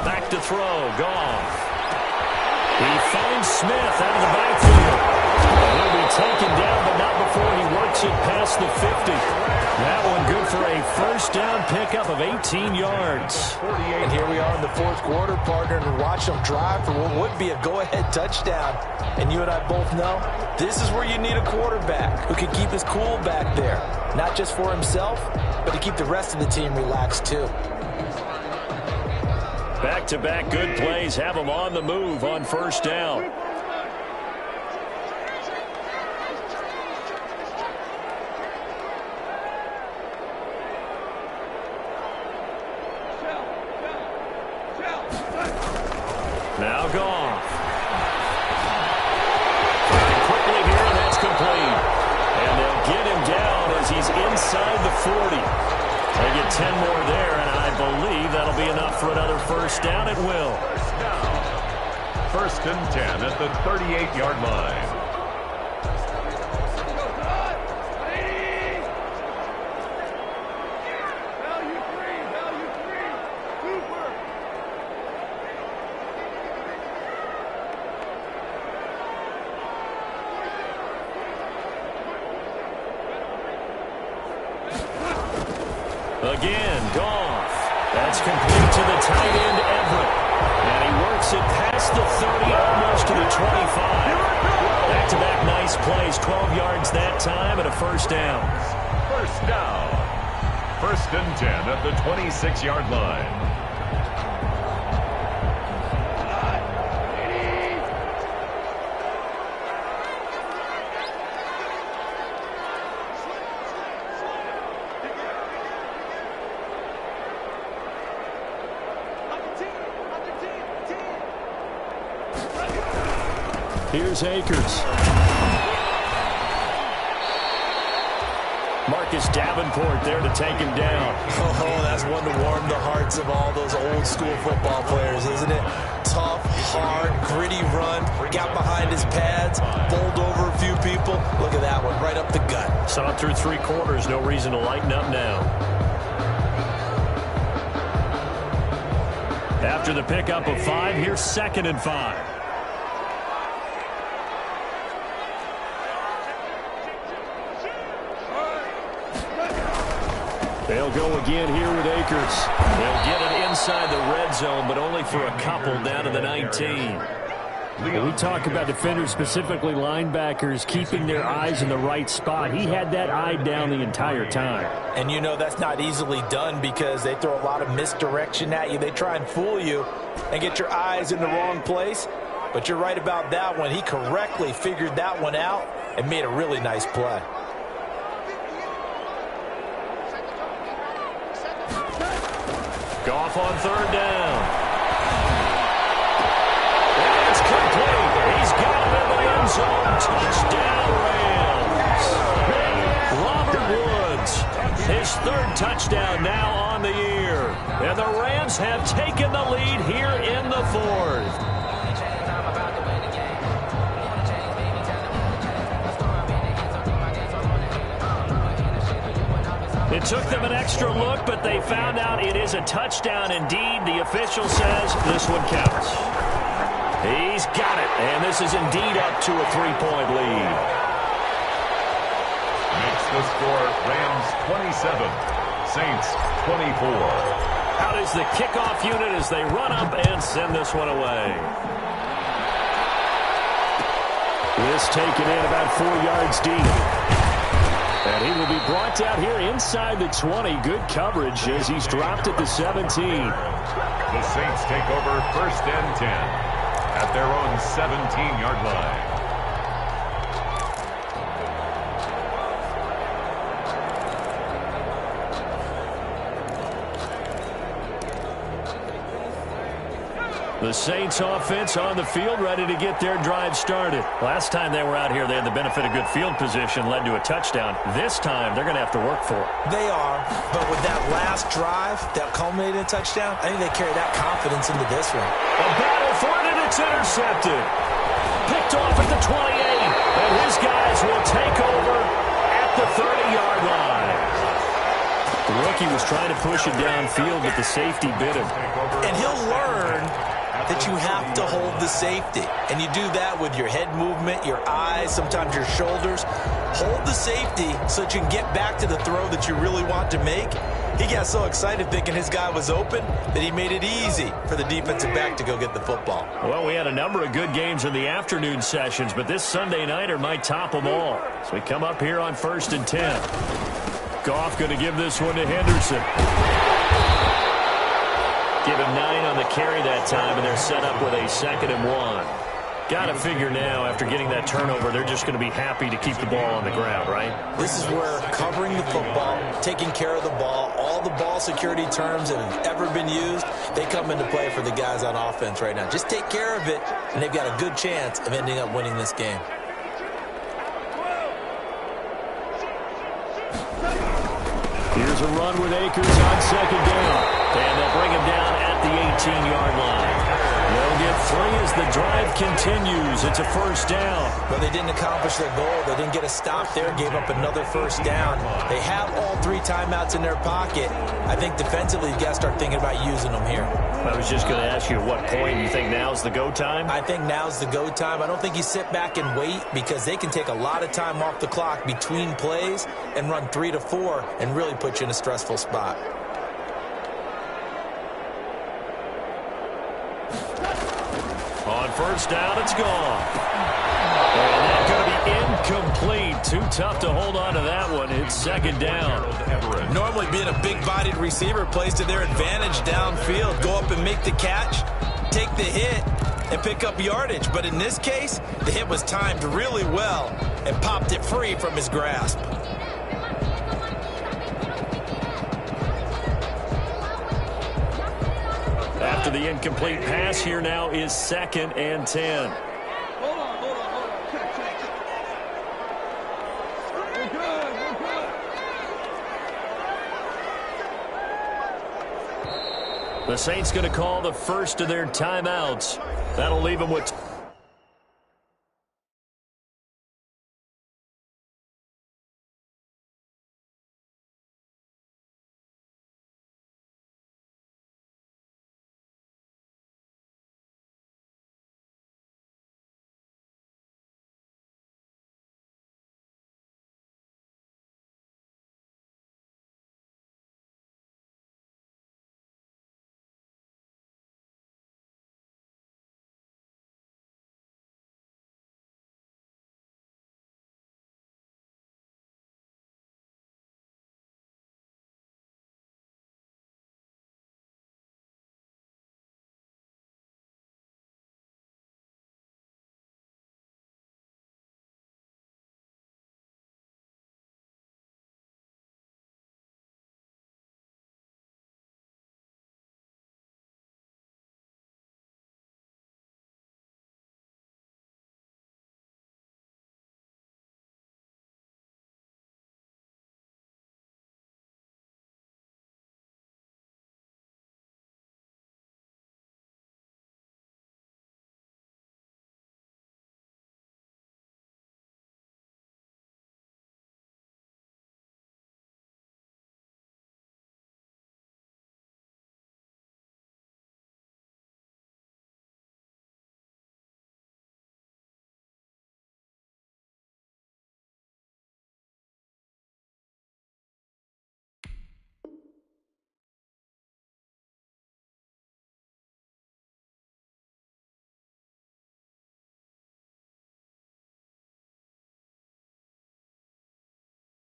Back to throw, Goff. He finds Smith out of the backfield. He'll be taken down, but not before he works it past the 50. That one good for a 1st down pickup of 18 yards. And here we are in the 4th quarter, partner, and watch them drive for what would be a go-ahead touchdown. And you and I both know this is where you need a quarterback who can keep his cool back there. Not just for himself, but to keep the rest of the team relaxed too. Back-to-back good plays have him on the move on 1st down. Now Goff. Quickly here, and that's complete. And they'll get him down as he's inside the 40. They get 10 more there, and I believe that'll be enough for another 1st down. It will. 1st and 10 at the 38-yard line. Again, Goff. That's complete to the tight end, Everett. And he works it past the 30, almost to the 25. Back-to-back nice plays, 12 yards that time, and a first down. First down. 1st and 10 at the 26-yard line. Here's Akers. Marcus Davenport there to take him down. Oh, that's one to warm the hearts of all those old school football players, isn't it? Tough, hard, gritty run. Got behind his pads, bowled over a few people. Look at that one, right up the gut. Saw it through 3 quarters. No reason to lighten up now. After the pickup of 5, here's 2nd and 5. They'll go again here with Akers. They'll get it inside the red zone, but only for a couple down to the 19. When we talk about defenders, specifically linebackers, keeping their eyes in the right spot, he had that eye down the entire time. And you know that's not easily done because they throw a lot of misdirection at you. They try and fool you and get your eyes in the wrong place. But you're right about that one. He correctly figured that one out and made a really nice play. Goff on 3rd down. That's complete. He's got it in the end zone. Touchdown, Rams. Robert Woods, his 3rd touchdown now on the year. And the Rams have taken the lead here in the 4th. It took them an extra look, but they found out it is a touchdown indeed. The official says this one counts. He's got it, and this is indeed up to a 3-point lead. Makes the score Rams 27, Saints 24. Out is the kickoff unit as they run up and send this one away. This taken in about 4 yards deep. And he will be brought down here inside the 20. Good coverage as he's dropped at the 17. The Saints take over 1st and 10 at their own 17-yard line. The Saints offense on the field, ready to get their drive started. Last time they were out here, they had the benefit of good field position, led to a touchdown. This time, they're going to have to work for it. They are, but with that last drive that culminated in a touchdown, I think they carry that confidence into this one. A battle for it, and it's intercepted. Picked off at the 28, and his guys will take over at the 30-yard line. The rookie was trying to push it downfield, but the safety bit him. And he'll learn that you have to hold the safety. And you do that with your head movement, your eyes, sometimes your shoulders. Hold the safety so that you can get back to the throw that you really want to make. He got so excited thinking his guy was open that he made it easy for the defensive back to go get the football. Well, we had a number of good games in the afternoon sessions, but this Sunday nighter might top them all. So we come up here on 1st and 10. Goff going to give this one to Henderson. Give him 9 on the carry that time, and they're set up with a 2nd and 1. Got to figure now, after getting that turnover, they're just going to be happy to keep the ball on the ground, right? This is where covering the football, taking care of the ball, all the ball security terms that have ever been used, they come into play for the guys on offense right now. Just take care of it, and they've got a good chance of ending up winning this game. Here's a run with Akers on 2nd down. And they'll bring him down at the 18-yard line. They'll get 3 as the drive continues. It's a first down. But they didn't accomplish their goal. They didn't get a stop there, gave up another first down. They have all 3 timeouts in their pocket. I think defensively, you've got to start thinking about using them here. I was just going to ask you at what point you think now's the go time? I think now's the go time. I don't think you sit back and wait because they can take a lot of time off the clock between plays and run 3 to 4 and really put you in a stressful spot. On first down, it's gone. And that's going to be incomplete. Too tough to hold on to that one. It's second down. Normally being a big-bodied receiver plays to their advantage downfield. Go up and make the catch, take the hit, and pick up yardage. But in this case, the hit was timed really well and popped it free from his grasp. After the incomplete pass, here now is 2nd and 10. Hold on. Check. We're good. The Saints going to call the first of their timeouts. That'll leave them with...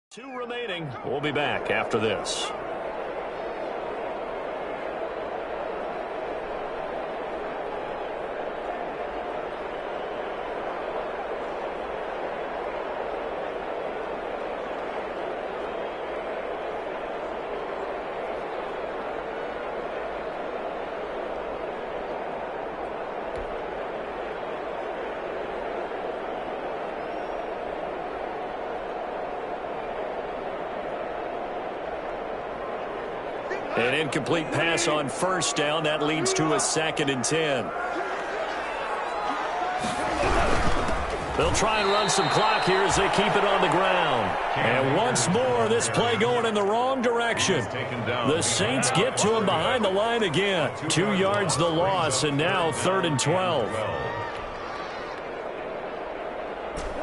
Two remaining. We'll be back after this. An incomplete pass on first down. That leads to a 2nd and 10. They'll try and run some clock here as they keep it on the ground. And once more, this play going in the wrong direction. The Saints get to him behind the line again. 2 yards the loss, and now 3rd and 12.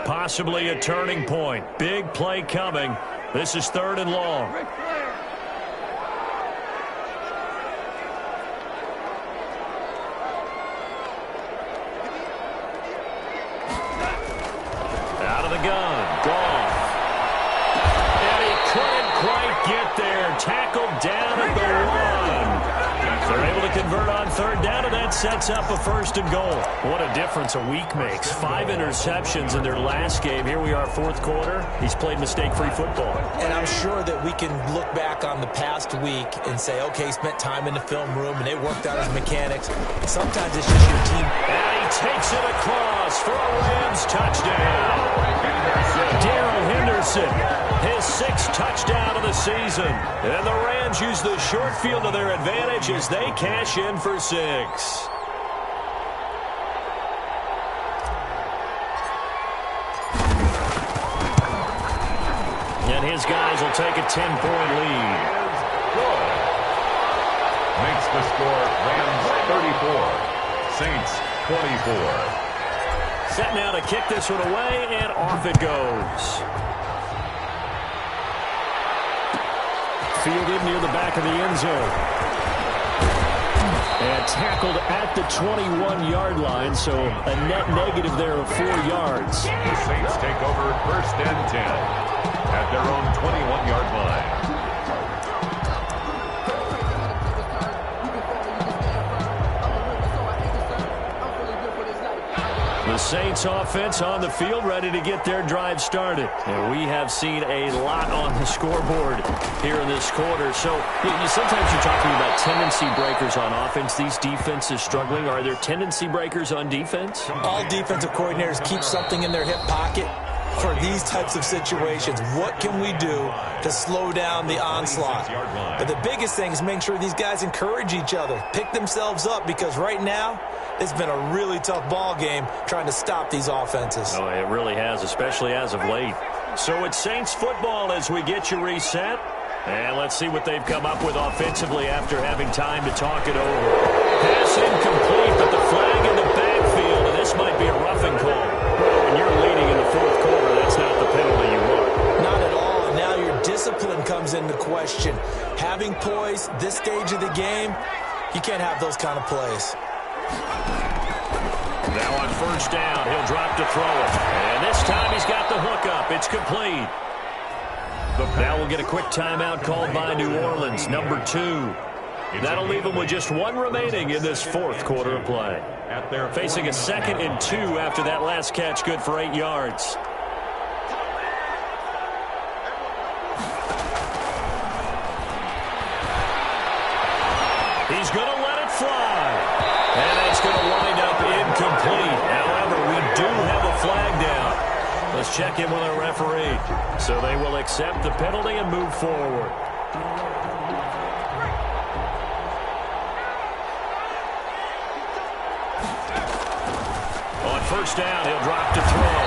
Possibly a turning point. Big play coming. This is 3rd and long. Tackled down at the 1. They're able to convert on 3rd down, and that sets up a 1st and goal. What a difference a week makes. 5 interceptions in their last game. Here we are, 4th quarter. He's played mistake-free football. And I'm sure that we can look back on the past week and say, okay, he spent time in the film room, and they worked out his mechanics. Sometimes it's just your team. And he takes it across for a Rams touchdown. Darrell Henderson, his 6th touchdown of the season. And the Rams use the short field to their advantage as they cash in for 6. And his guys will take a 10-point lead. Good. Makes the score Rams 34, Saints 24. Set now to kick this one away, and off it goes. Fielded near the back of the end zone. And tackled at the 21-yard line, so a net negative there of 4 yards. The Saints take over 1st and 10 at their own 21-yard line. The Saints offense on the field, ready to get their drive started. And we have seen a lot on the scoreboard here in this quarter. So sometimes you're talking about tendency breakers on offense. These defenses struggling. Are there tendency breakers on defense? All defensive coordinators keep something in their hip pocket for these types of situations. What can we do to slow down the onslaught? But the biggest thing is making sure these guys encourage each other, pick themselves up, because right now it's been a really tough ball game trying to stop these offenses. Oh, it really has, especially as of late. So it's Saints football as we get you reset. And let's see what they've come up with offensively after having time to talk it over. Pass incomplete, but the flag in the backfield, and this might be a roughing call. Well, when you're leading in the 4th quarter, that's not the penalty you want. Not at all. And now your discipline comes into question. Having poise this stage of the game, you can't have those kind of plays. Now on 1st down, he'll drop to throw it. And this time he's got the hook up. It's complete. Now we'll get a quick timeout called by New Orleans, number 2. That'll leave them with just 1 remaining in this 4th quarter of play. Facing a 2nd and 2 after that last catch, good for 8 yards. He's going to let it fly. And it's going to wind up incomplete. However, we do have a flag down. Let's check in with our referee. So they will accept the penalty and move forward. On 1st down, he'll drop to throw.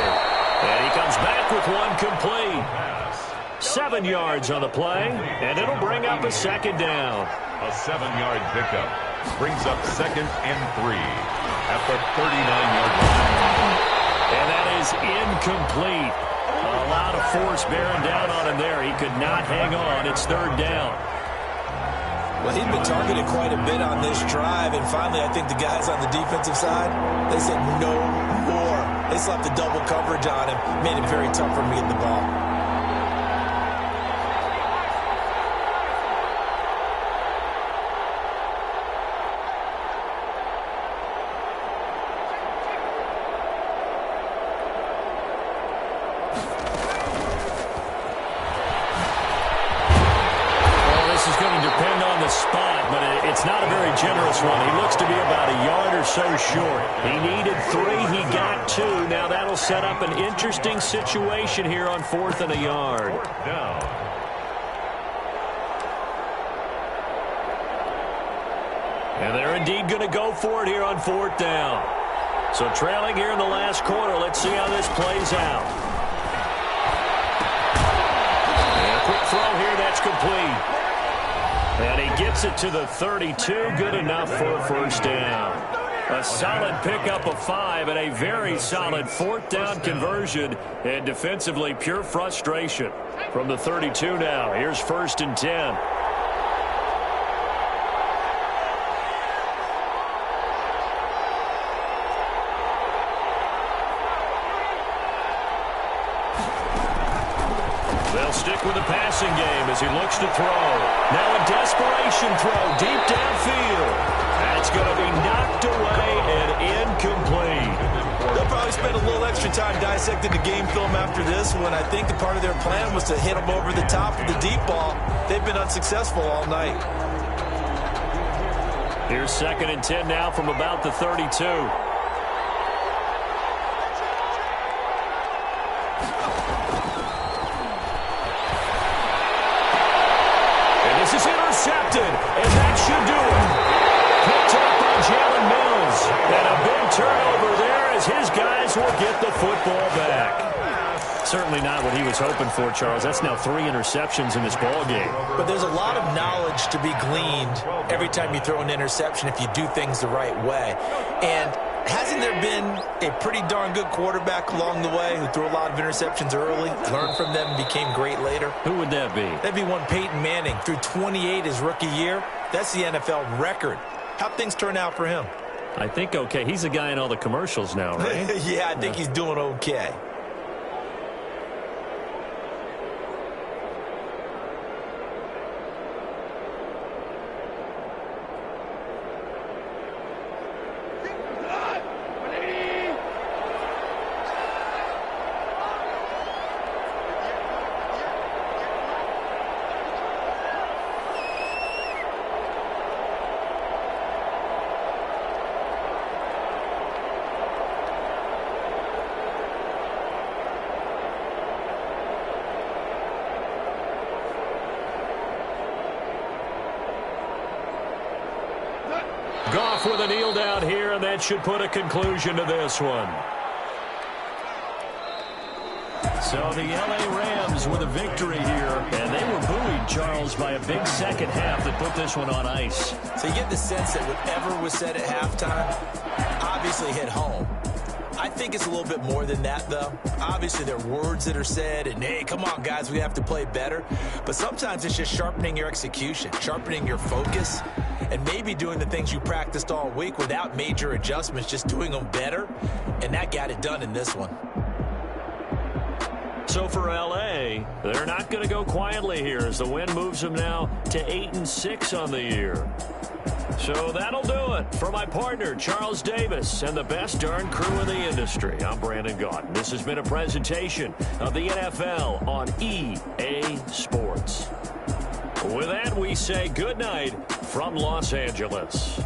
And he comes back with 1 complete. 7 yards on the play, and it'll bring up a 2nd down. A 7-yard pickup brings up 2nd and 3 at the 39-yard line. And that is incomplete. A lot of force bearing down on him there. He could not hang on. It's 3rd down. Well, he'd been targeted quite a bit on this drive, and finally I think the guys on the defensive side, they said no more. They slapped the double coverage on him, made it very tough for him to get the ball. It's not a very generous one. He looks to be about a yard or so short. He needed 3. He got 2. Now that'll set up an interesting situation here on 4th and a yard. 4th down. And they're indeed going to go for it here on 4th down. So trailing here in the last quarter. Let's see how this plays out. And a quick throw here. That's complete. And he gets it to the 32. Good enough for a 1st down. A solid pickup of 5 and a very solid 4th down conversion. And defensively, pure frustration from the 32 now. Here's 1st and 10. They'll stick with the passing game as he looks to throw. Now a desperation throw deep downfield. That's going to be knocked away and incomplete. They'll probably spend a little extra time dissecting the game film after this one. I think the part of their plan was to hit him over the top of the deep ball. They've been unsuccessful all night. Here's 2nd and 10 now from about the 32. This is intercepted, and that should do it. Picked up by Jalen Mills. And a big turnover there as his guys will get the football back. Certainly not what he was hoping for, Charles. That's now 3 interceptions in this ball game. But there's a lot of knowledge to be gleaned every time you throw an interception if you do things the right way. And hasn't there been a pretty darn good quarterback along the way who threw a lot of interceptions early, learned from them, and became great later? Who would that be? That'd be one Peyton Manning. Threw 28 his rookie year. That's the NFL record. How'd things turn out for him? I think okay. He's the guy in all the commercials now, right? Yeah, I think he's doing okay. Goff with a kneel down here, and that should put a conclusion to this one. So the L.A. Rams with a victory here, and they were buoyed, Charles, by a big second half that put this one on ice. So you get the sense that whatever was said at halftime obviously hit home. I think it's a little bit more than that, though. Obviously, there are words that are said, and, hey, come on, guys, we have to play better. But sometimes it's just sharpening your execution, sharpening your focus, and maybe doing the things you practiced all week without major adjustments, just doing them better. And that got it done in this one. So for L.A., they're not going to go quietly here as the win moves them now to 8-6 on the year. So that'll do it for my partner, Charles Davis, and the best darn crew in the industry. I'm Brandon Gaudin. This has been a presentation of the NFL on EA Sports. With that, we say good night from Los Angeles.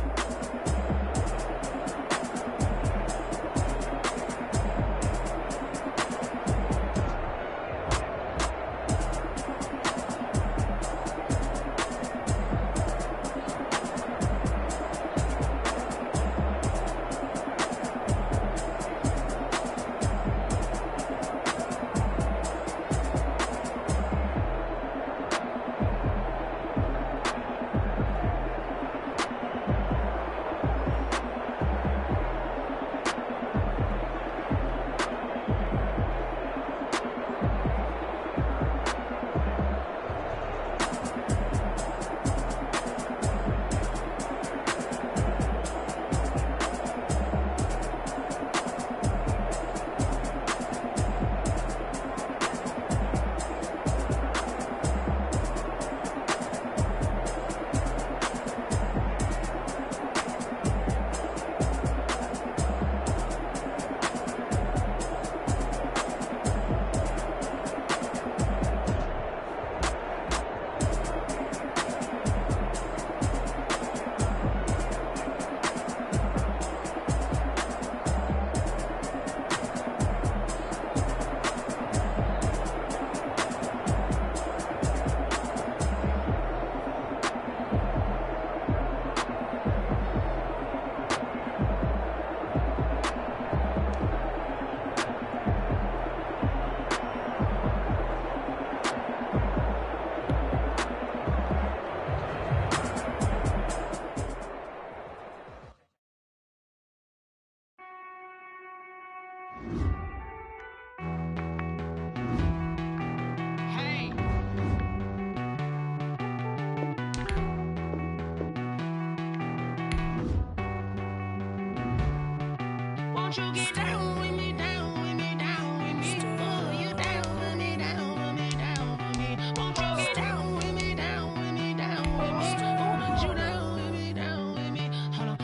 Won't you get down with me, down with me, down with me? Oh, you down with me, down with me, down with me. Won't you get down with me, down with me, down with me? Oh, you down with me, down with me. Hold on.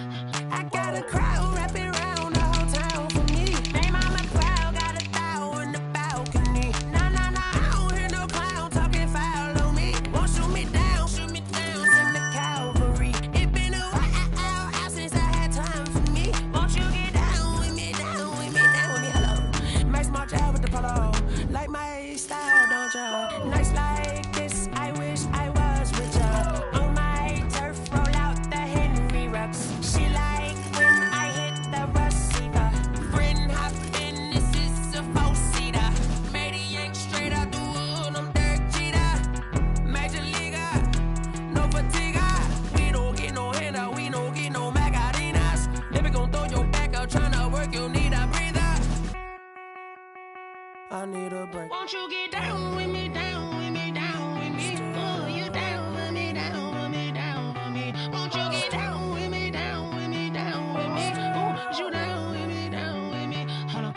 I got a crowd wrapping around the whole town for me. Name on the crowd, got a thou in the balcony. Nah, nah, nah, I don't hear no clown talking foul on me. Won't shoot me down, send the cavalry. It been a while since I had time for me. Won't you get down with me, down with me? I need a break. Won't you get down with me, down with me, down with me? Oh, you down with me, down with me, down with me. Won't you get down with me, down with me, down with me? Oh, you down with me, down with me. Hold on.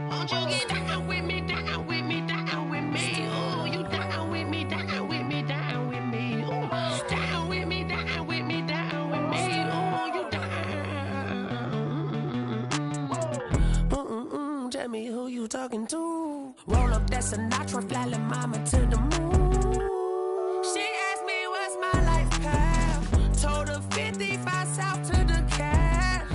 Won't you get down with me, down with me, down with me? Oh, you down with me, down with me, down with me. Oh, down with me, down with me, down with me. Oh, you down. Tell me who you talking to. Roll up that Sinatra, fly la mama to the moon. She asked me what's my life path. Told her 55 south to the cab.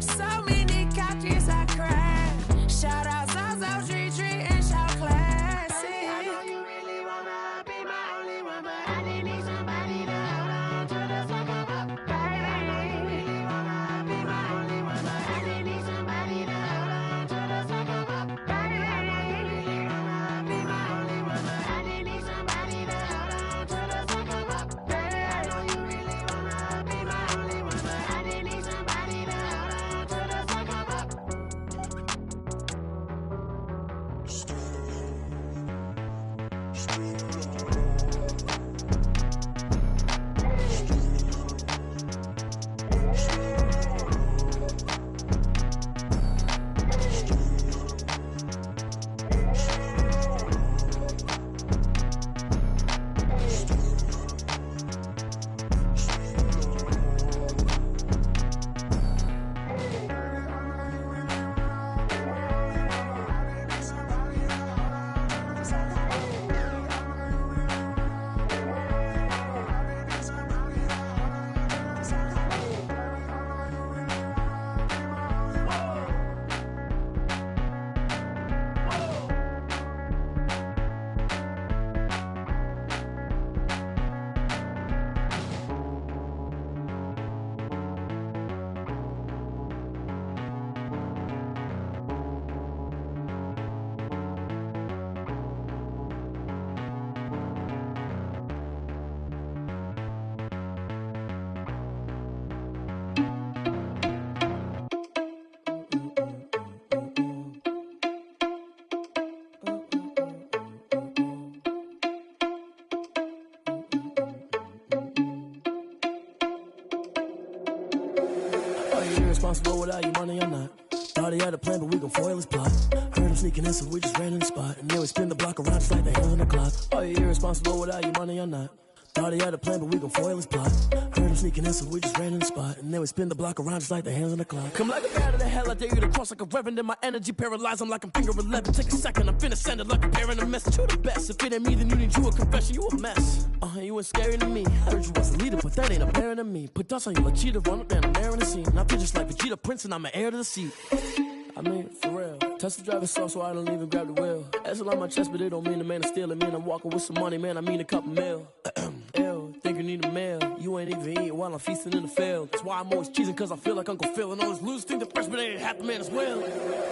So many couches I cried. Shout out South Street and shout classic. I know you really wanna be my only one, but I didn't need somebody to hold on to the sucker up. Baby, I know you really wanna be my only one, but I didn't need somebody to hold on to the sucker up. Baby, I know you really wanna be my only one, but I didn't need somebody to hold on to the sucker up. Baby, I know you really wanna be my only one, but I didn't need somebody to hold on to the sucker up. Are you irresponsible without your money or not? Thought he had a plan, but we gon' foil his plot. Heard him sneaking in, so we just ran in the spot. And then we spin the block around just like the hands on the clock. Are you irresponsible without your money or not? Thought he had a plan, but we gon' foil his plot. Heard him sneaking in, so we just ran in the spot. And then we spin the block around just like the hands on the clock. Come like a bat of the hell, I dare you to cross like a reverend. And my energy paralyzed, I'm like I'm finger 11. Take a second, I'm finna send it like a parent a message. You the best, if it ain't me, then you need you a confession. You a mess, you ain't scary to me. Heard you was a leader, but that ain't apparent to me. Put dust on you like cheetah, run up down, I'm there in the scene. And I feel just like Vegeta Prince, and I'm an heir to the seat. I mean, for real. Touch the driver's soft, so I don't even grab the wheel. That's on my chest, but it don't mean the man is stealing. Man, I'm walking with some money, man, I mean a couple mil. Ew, think you need a meal. You ain't even eating while I'm feasting in the field. That's why I'm always cheesing, cause I feel like Uncle Phil. And all those losers think the freshman ain't half the man as well.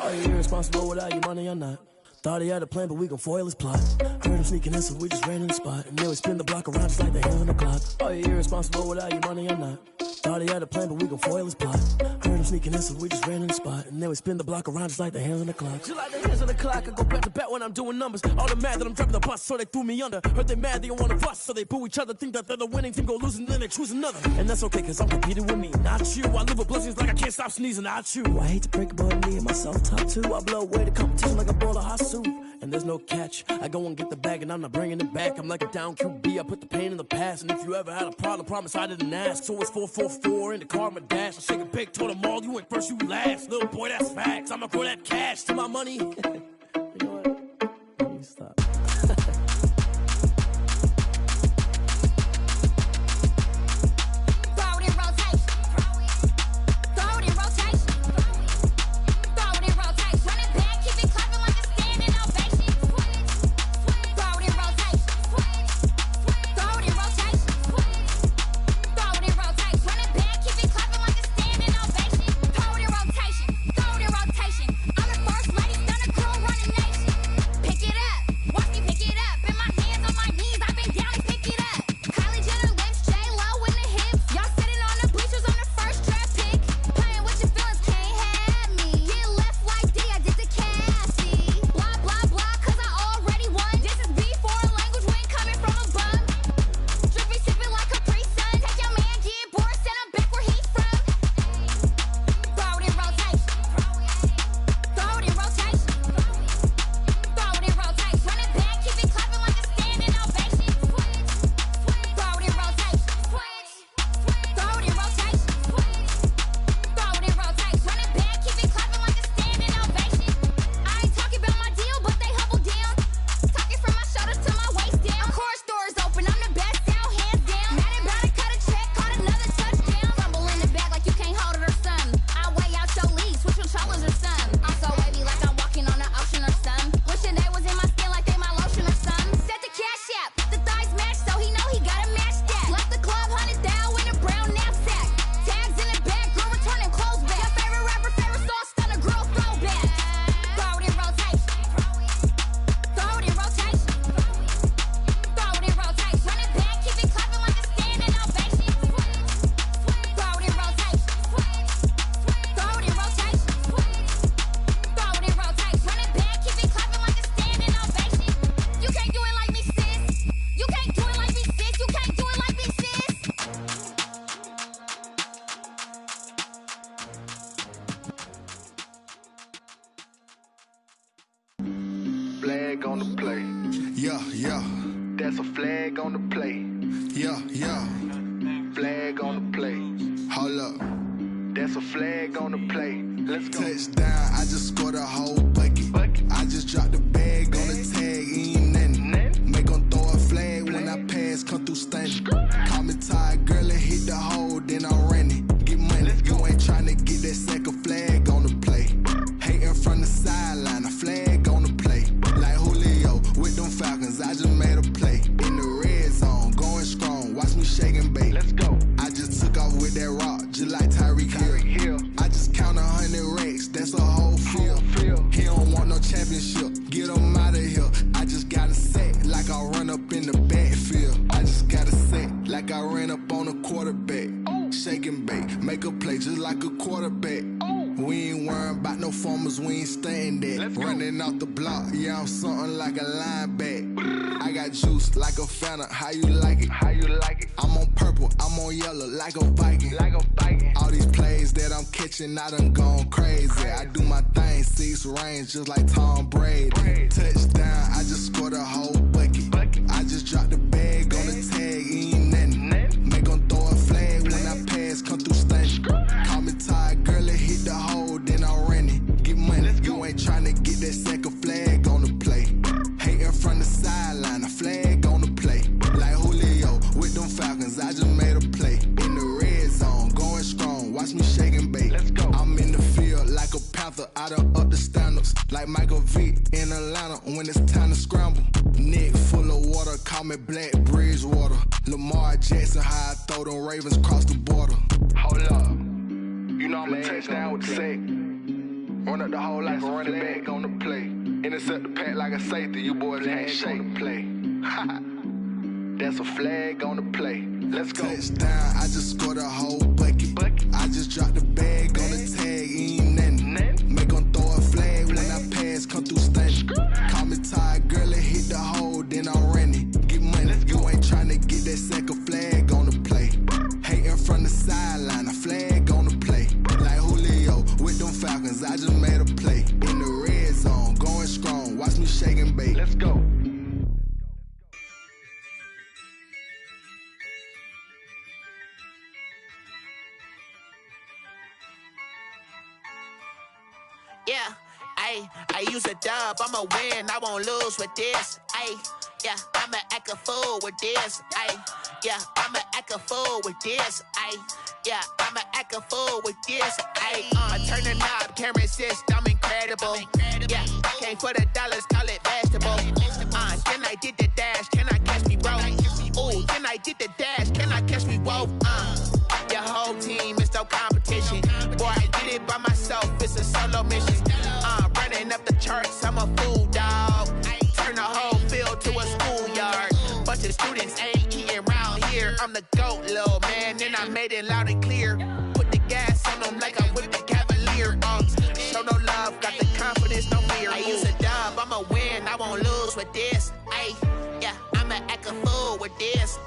Are you irresponsible without your money or not? Thought he had a plan, but we gon' foil his plot. Heard him sneaking in, so we just ran in the spot. And then we spin the block around just like the hands on the clock. Are you irresponsible without your money or not? Thought he had a plan, but we gon' foil his plot. Heard him sneaking in, so we just ran in the spot. And then we spin the block around just like the hands on the clock. Just like the hands on the clock, I go back to back when I'm doing numbers. All the mad that I'm driving the bus, so they threw me under. Heard they mad, they don't wanna bust, so they boo each other. Think that they're the winning team, go losing, then they choose another. And that's okay, cause I'm competing with me, not you. I live with blessings like I can't stop sneezing, not you. I hate to break it, but me and myself top two. I blow away the competition like a bowl of hot soup. And there's no catch, I go and get the bag and I'm not bringing it back. I'm like a down QB, I put the pain in the past. And if you ever had a problem, promise I didn't ask. So it's 444 in the car, my dash. I shake a big, told them all, you ain't first, you last. Little boy, that's facts, I'ma grow that cash to my money. You know what? Let me stop. Run on the play. Yeah, yeah. That's a flag on the play. Yeah, yeah. Flag on the play. Hold up. That's a flag on the play. Let's go. Touchdown, I just scored a whole bucket. I just dropped the bag on the tag, ain't nothing. Make 'em throw a flag when I pass, come through stunning. Call me tired, girl, and hit the hole, then I'm running. Get money, you ain't tryna get that second flag on the play. Hating from the sideline, a flag on the play. Like Julio with them Falcons, I just made a play. In the red zone, going strong, watch me shake and bake. Let's go. I just took off with that rock, just like Tyreek Hill. I just count 100 racks, that's a whole field. He don't want no championship, get him out of here. I just got a set, like I run up in the backfield. I just got a set, like I ran up on a quarterback. Shake and bake, make a play just like a quarterback. We ain't worrying about no formers, we ain't staying that. Running off the block, yeah, I'm something like a lineback. I got juice like a Fanta, how you like it? How you like it? I'm on purple, I'm on yellow, like a Viking. Like a Viking. All these plays that I'm catching, I done gone crazy. I do my thing, 6 range, just like Tom Brady. Touchdown, I just scored a whole bucket. I just dropped the bag on the tag, ain't nothing. Make 'em throw a flag when I pass, come through stunning. Call me tired, girl, and hit the hole, then I'm running. Get money, you ain't tryna get that second flag on the play. Hating from the sideline, a flag on the play. Like Julio with them Falcons, I just made a play. In the red zone, going strong, watch me shake and bake. Let's go. I'm in the field like a Panther, I done up the standards. Like Michael Vick in Atlanta when it's time to scramble. Neck full of water, call me Black Bridgewater. Lamar Jackson, how I throw them Ravens across the border. Hold up. You know I'm a touchdown with the sack. Run up the hole like a running back on the play. Intercept the pack like a safety. You boys ain't shake the play. That's a flag on the play. Let's go. Touchdown, I just scored a whole bucket. I just dropped the bag on the tag, ain't nothing. Make 'em throw a flag when I pass, come through stunning. Call me tired, girl, and hit the hole, then I'm running. Get money, you ain't tryna get that second flag on the play. Hating from the sideline, a flag on the play. Like Julio with them Falcons, I just made a play. In the red zone, going strong, watch me shake and bake. Let's go. Yeah, I use a dub, I'ma win, I won't lose with this. Yeah, I'ma act a fool with this. Yeah, I'ma act a fool with this. Yeah, I'ma act a fool with this. I turn the knob, can't resist, I'm incredible. Yeah, came for the dollars, call it vegetable. Then I did the dash, can I catch me, bro? Ooh, then I did the dash, can I catch me, whoa? Your whole team is no competition. Boy, I did it by myself, it's a solo mission. Running up the charts, I'm a fool, dog. Turn the whole field to a schoolyard. Bunch of students ain't eating round here. I'm the GOAT, little man, and I made it loud and clear. Put the gas on them like I'm with the Cavalier. Show no love, got the confidence, no fear. I use a dub, I'ma win, I won't lose with this. Yeah, I'ma act a fool with this.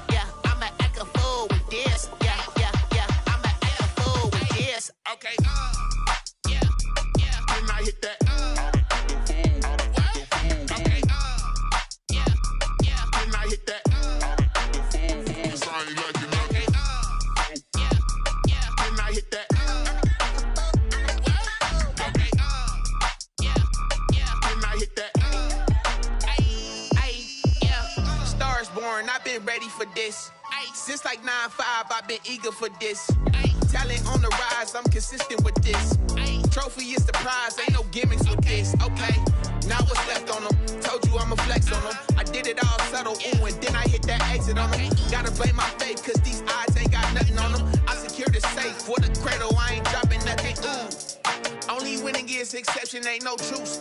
Yeah, I'ma act a fool with this. Yeah, I'ma act a fool with this. Okay, yeah, when I hit that. Okay, yeah, when I hit that. Sorry, like you know. Okay, yeah, when I hit that. Okay, yeah, when I hit that. Yeah, stars born, I've been ready for this. Since like 9-5, I've been eager for this. Talent on the rise, I'm consistent with this. Trophy is the prize, ain't no gimmicks with this. Okay, now what's left on them? Told you I'ma flex on them. I did it all subtle, ooh, and then I hit that exit on them. Gotta blame my faith, cause these eyes ain't got nothing on them. I secured the safe for the cradle, I ain't dropping nothing, ooh. Only winning is exception, ain't no truce.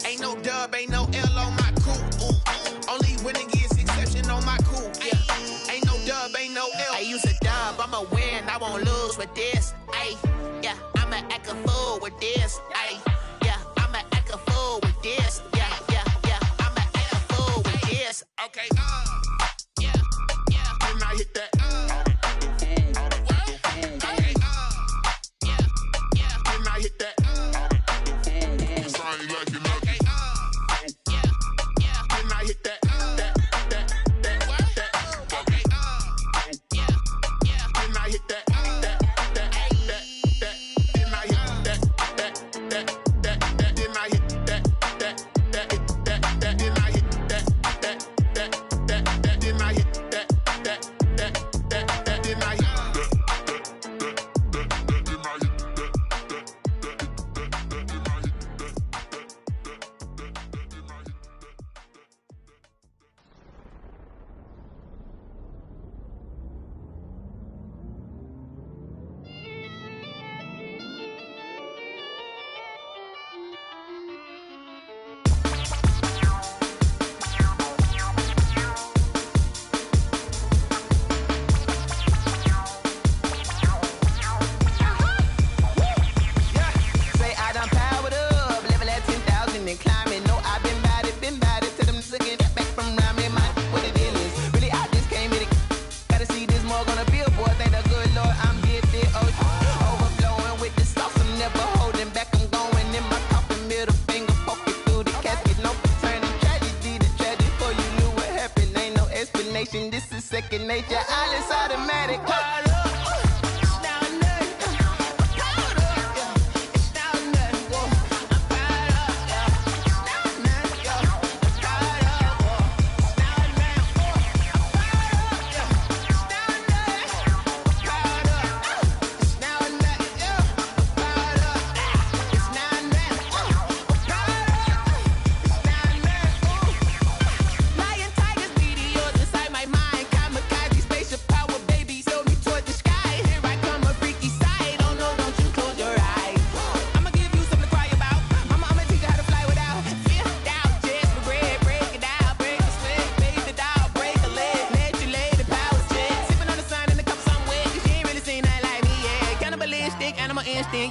Ain't no dub, ain't no L on my crew. Only winning is exception on my crew. Yeah, ain't no dub, ain't no L. I use a dub, I'ma win, I won't lose with this. Yeah, I'ma act a fool with this. Yeah, I'ma act a fool with this. Yeah, I'ma act a fool with this. Okay, yeah, when I hit that. Okay, yeah, when I hit that. Sorry, like you know. Okay, yeah, station. This is second nature. All is automatic. Caught up.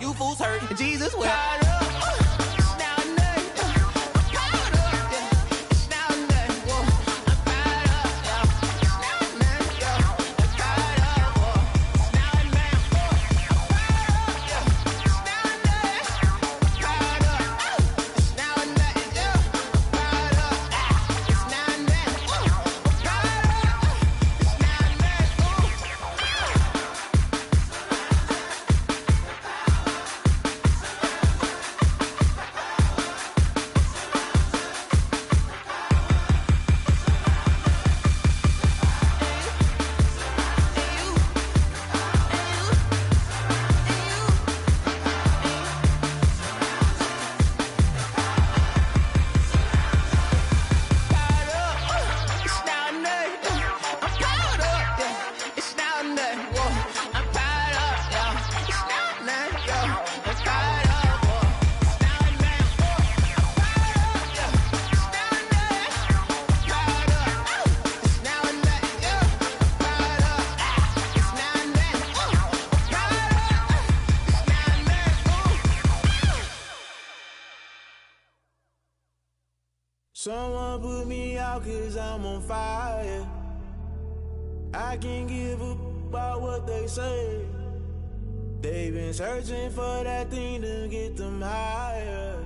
You fools hurt. Jesus will. Someone put me out 'cause I'm on fire. I can't give up about what they say. They've been searching for that thing to get them higher.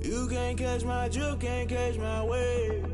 You can't catch my drift, can't catch my wave.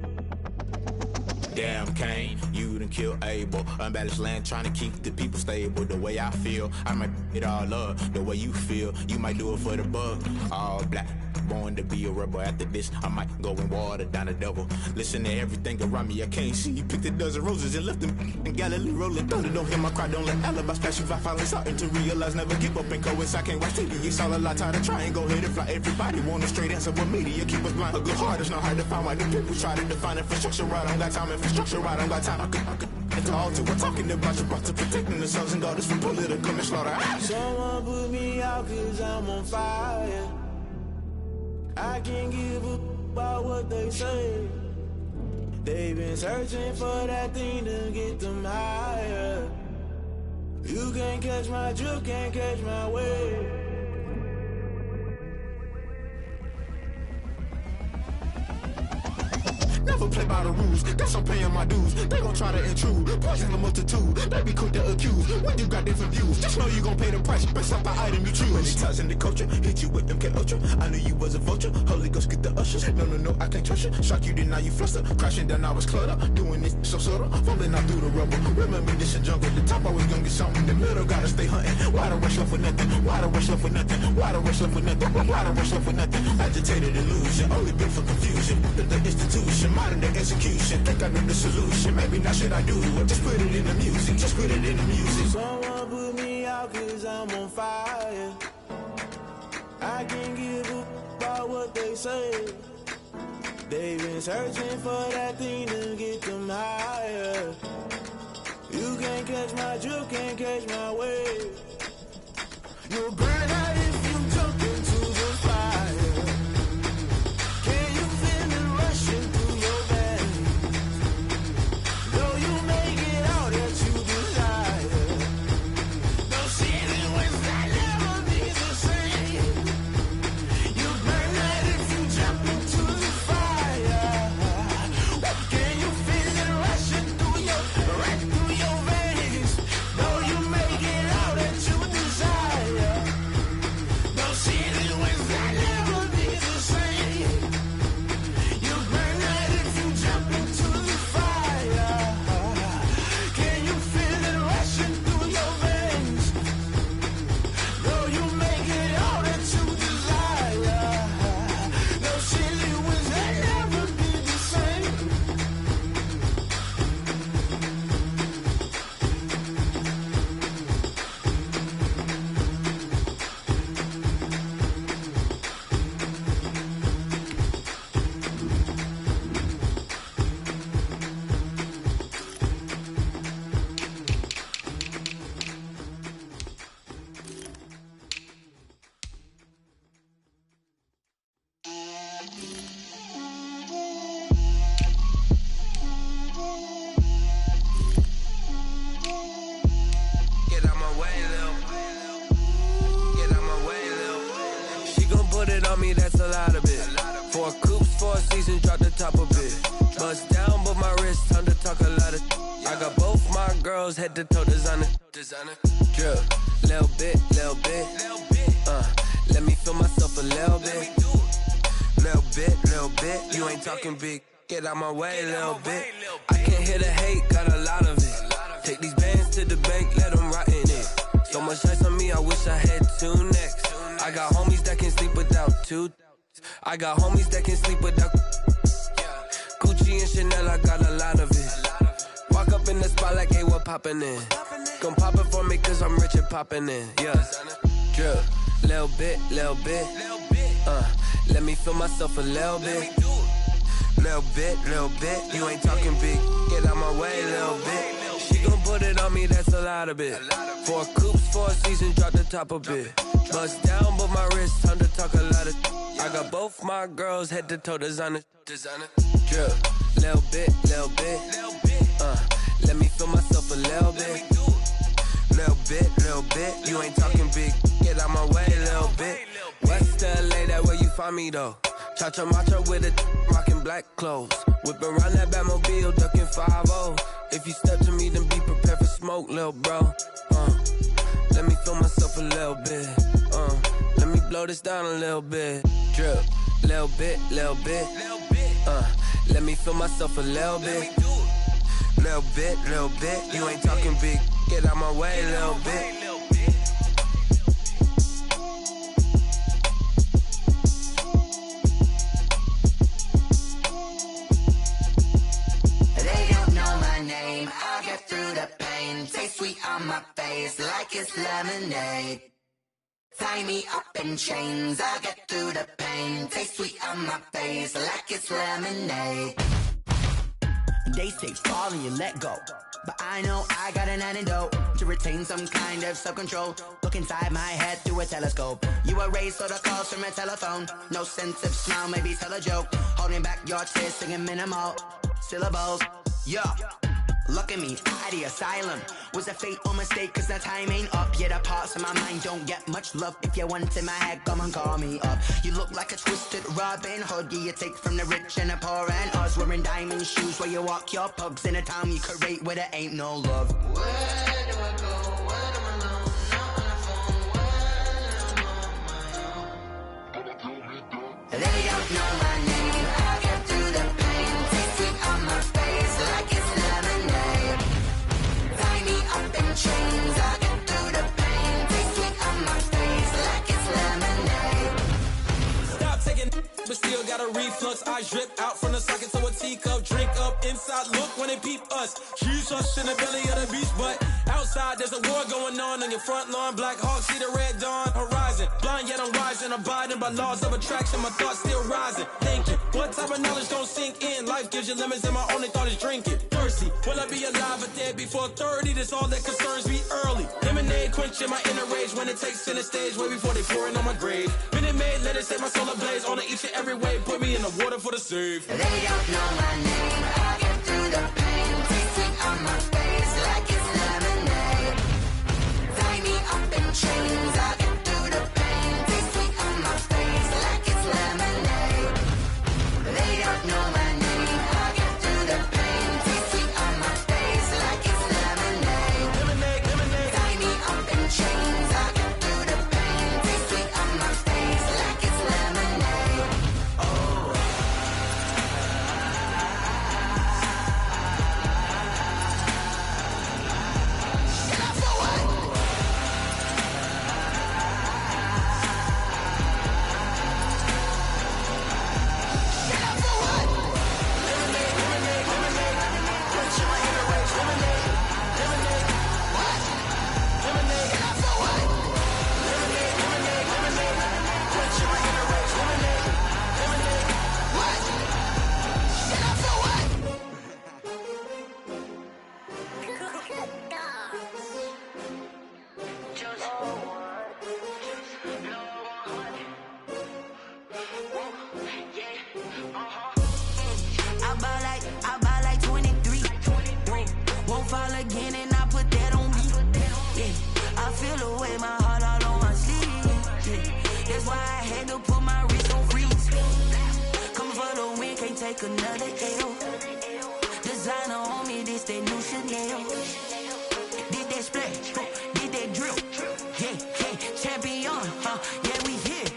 Damn, Kane, you done killed Abel. Unbalanced land, trying to keep the people stable. The way I feel, I might it all up. The way you feel, you might do it for the buck. All black, born to be a rebel. After this, I might go and water down the devil. Listen to everything around me, I can't see. You picked a dozen roses and left them in Galilee rolling thunder. Don't hear my cry, don't let alibis pass you by. Finally starting to realize, never give up and coincide. Can't watch TV, it's all a lot. Tired of trying, go ahead and fly. Everybody want a straight answer with media. Keep us blind, a good heart is not hard to find. Why the people try to define infrastructure right? I don't got time, infrastructure right, I don't got time. I could it's all to we're talking about you brought to protecting the sons and daughters from political and slaughter. Someone put me out 'cause I'm on fire. I can't give up about what they say. They've been searching for that thing to get them higher. You can't catch my drift, can't catch my wave. Never play by the rules, guess I'm paying my dues. They gon' try to intrude, poison the multitude. They be quick to accuse, when you got different views. Just know you gon' pay the price, based off the item you choose. Many ties in the culture, hit you with them K Ultra. I knew you was a vulture, Holy Ghost get the ushers. No, I can't trust you. Shock you, then now you fluster. Crashing down, I was cluttered. Doing this so subtle, falling out through the rubble. Remember this a jungle, the top always gonna get something. The middle gotta stay hunting. Why the rush left for nothing? Why the rush left for nothing? Why the rush left for nothing? Why the rush left for nothing? Agitated illusion, only built for confusion. The institution, modern day execution. Think I know the solution. Maybe not should I do it? Just put it in the music. Just put it in the music. Someone put me out 'cause I'm on fire. I can't give up about what they say. They've been searching for that thing to get them higher. You can't catch my drift, can't catch my wave. You'll burn out if you jump into the fire. Can you feel it rushing through your veins? Though you make it all that you desire. No ceiling when that never be the same. You burn out if you jump into the fire. Can you feel it rushing through your veins? Though you make it all that you desire. me, that's a lot of it. 4 coops, 4 seasons, drop the top a bit. Bust down, but my wrist, time to talk a lot of. I got both my girls, head to toe designer. Drip, little bit. Let me feel myself a little bit. Little bit. You ain't talking big. Get out my way, little bit. I can't hear the hate, got a lot of it. Take these bands to the bank, let them rot in it. So much ice on me, I wish I had 2 necks. I got homies that can sleep without 2. I got homies that can sleep without Gucci and Chanel, I got a lot of it. Walk up in the spot like, hey, what poppin' in? Gon' pop it for me cause I'm rich and poppin' in. Yeah, drip, little bit. Let me feel myself a little bit. Little bit. You ain't talking big. Get out my way, little bit. She gon' put it on me, that's a lot of it. 4 coops, 4 seasons, drop the top a bit. Bust down, but my wrist, time to talk a lot of. I got both my girls, head to toe designer. Drip, little bit. Let me feel myself a little bit. Little bit. You ain't talking big. Get out my way, little bit. West LA, that where you find me though. Cha-cha matcha with a rockin' black clothes. Whip around that Batmobile, ducking 5-0. If you step to me, then be prepared for smoke, lil' bro. Let me feel myself a little bit. Let me blow this down a little bit. Drip, little bit. Let me feel myself a little bit. Little bit. You ain't talking big. Get out my way, little bit. I'll get through the pain. Taste sweet on my face like it's lemonade. Tie me up in chains. I'll get through the pain. Taste sweet on my face like it's lemonade. They say fall and you let go, but I know I got an antidote to retain some kind of self-control. Look inside my head through a telescope. You erase all the calls from a telephone. No sense of smile, maybe tell a joke. Holding back your tears, singing minimal syllables. Yeah. Look at me, out the asylum. Was a fate or mistake, cause the time ain't up. Yeah, the parts of my mind don't get much love. If you want in my head, come and call me up. You look like a twisted Robin Hood. Yeah, you take from the rich and the poor and us. Wearing diamond shoes where you walk your pugs in a town you create where there ain't no love. Where do I go? When I'm alone? Not on the phone. When I'm on my own. They don't know my name. I get through the pain. Taste sweet on my face like it's lemonade. Tie me up in chains. I get through the pain. Taste sweet on my face like it's lemonade. Stop taking, but still got a reflux. I drip out from the socket to a teacup. Drink up inside, look when they peep us. Jesus in the belly of the beast, but outside there's a war going on your front lawn. Black Hawk, see the red dawn horizon. Blind yet I'm rising, abiding by laws of attraction. My thoughts still rising, thinking what type of knowledge don't sink in? Life gives you limits and my only thought is drinking. Thirsty, will I be alive or dead before 30? That's all that concerns me early. Lemonade quenching my inner rage when it takes center stage way before they pouring on my grave. Minute Maid, let it set my soul ablaze on each and every way. Put me in the water for the save. They don't know my name. I get through the pain. Taste sweet on my face like it's lemonade. Tie me up in chains. I get through the pain. Taste sweet on my face like it's lemonade. They don't know my name. I get through the pain. Taste sweet on my face like it's lemonade. Tie me up in chains. I get through the pain. Taste sweet on my face like it's lemonade. take another L. Designer on me, this that new Chanel. Did that splash, did that drill. Yeah, champion, yeah, we here.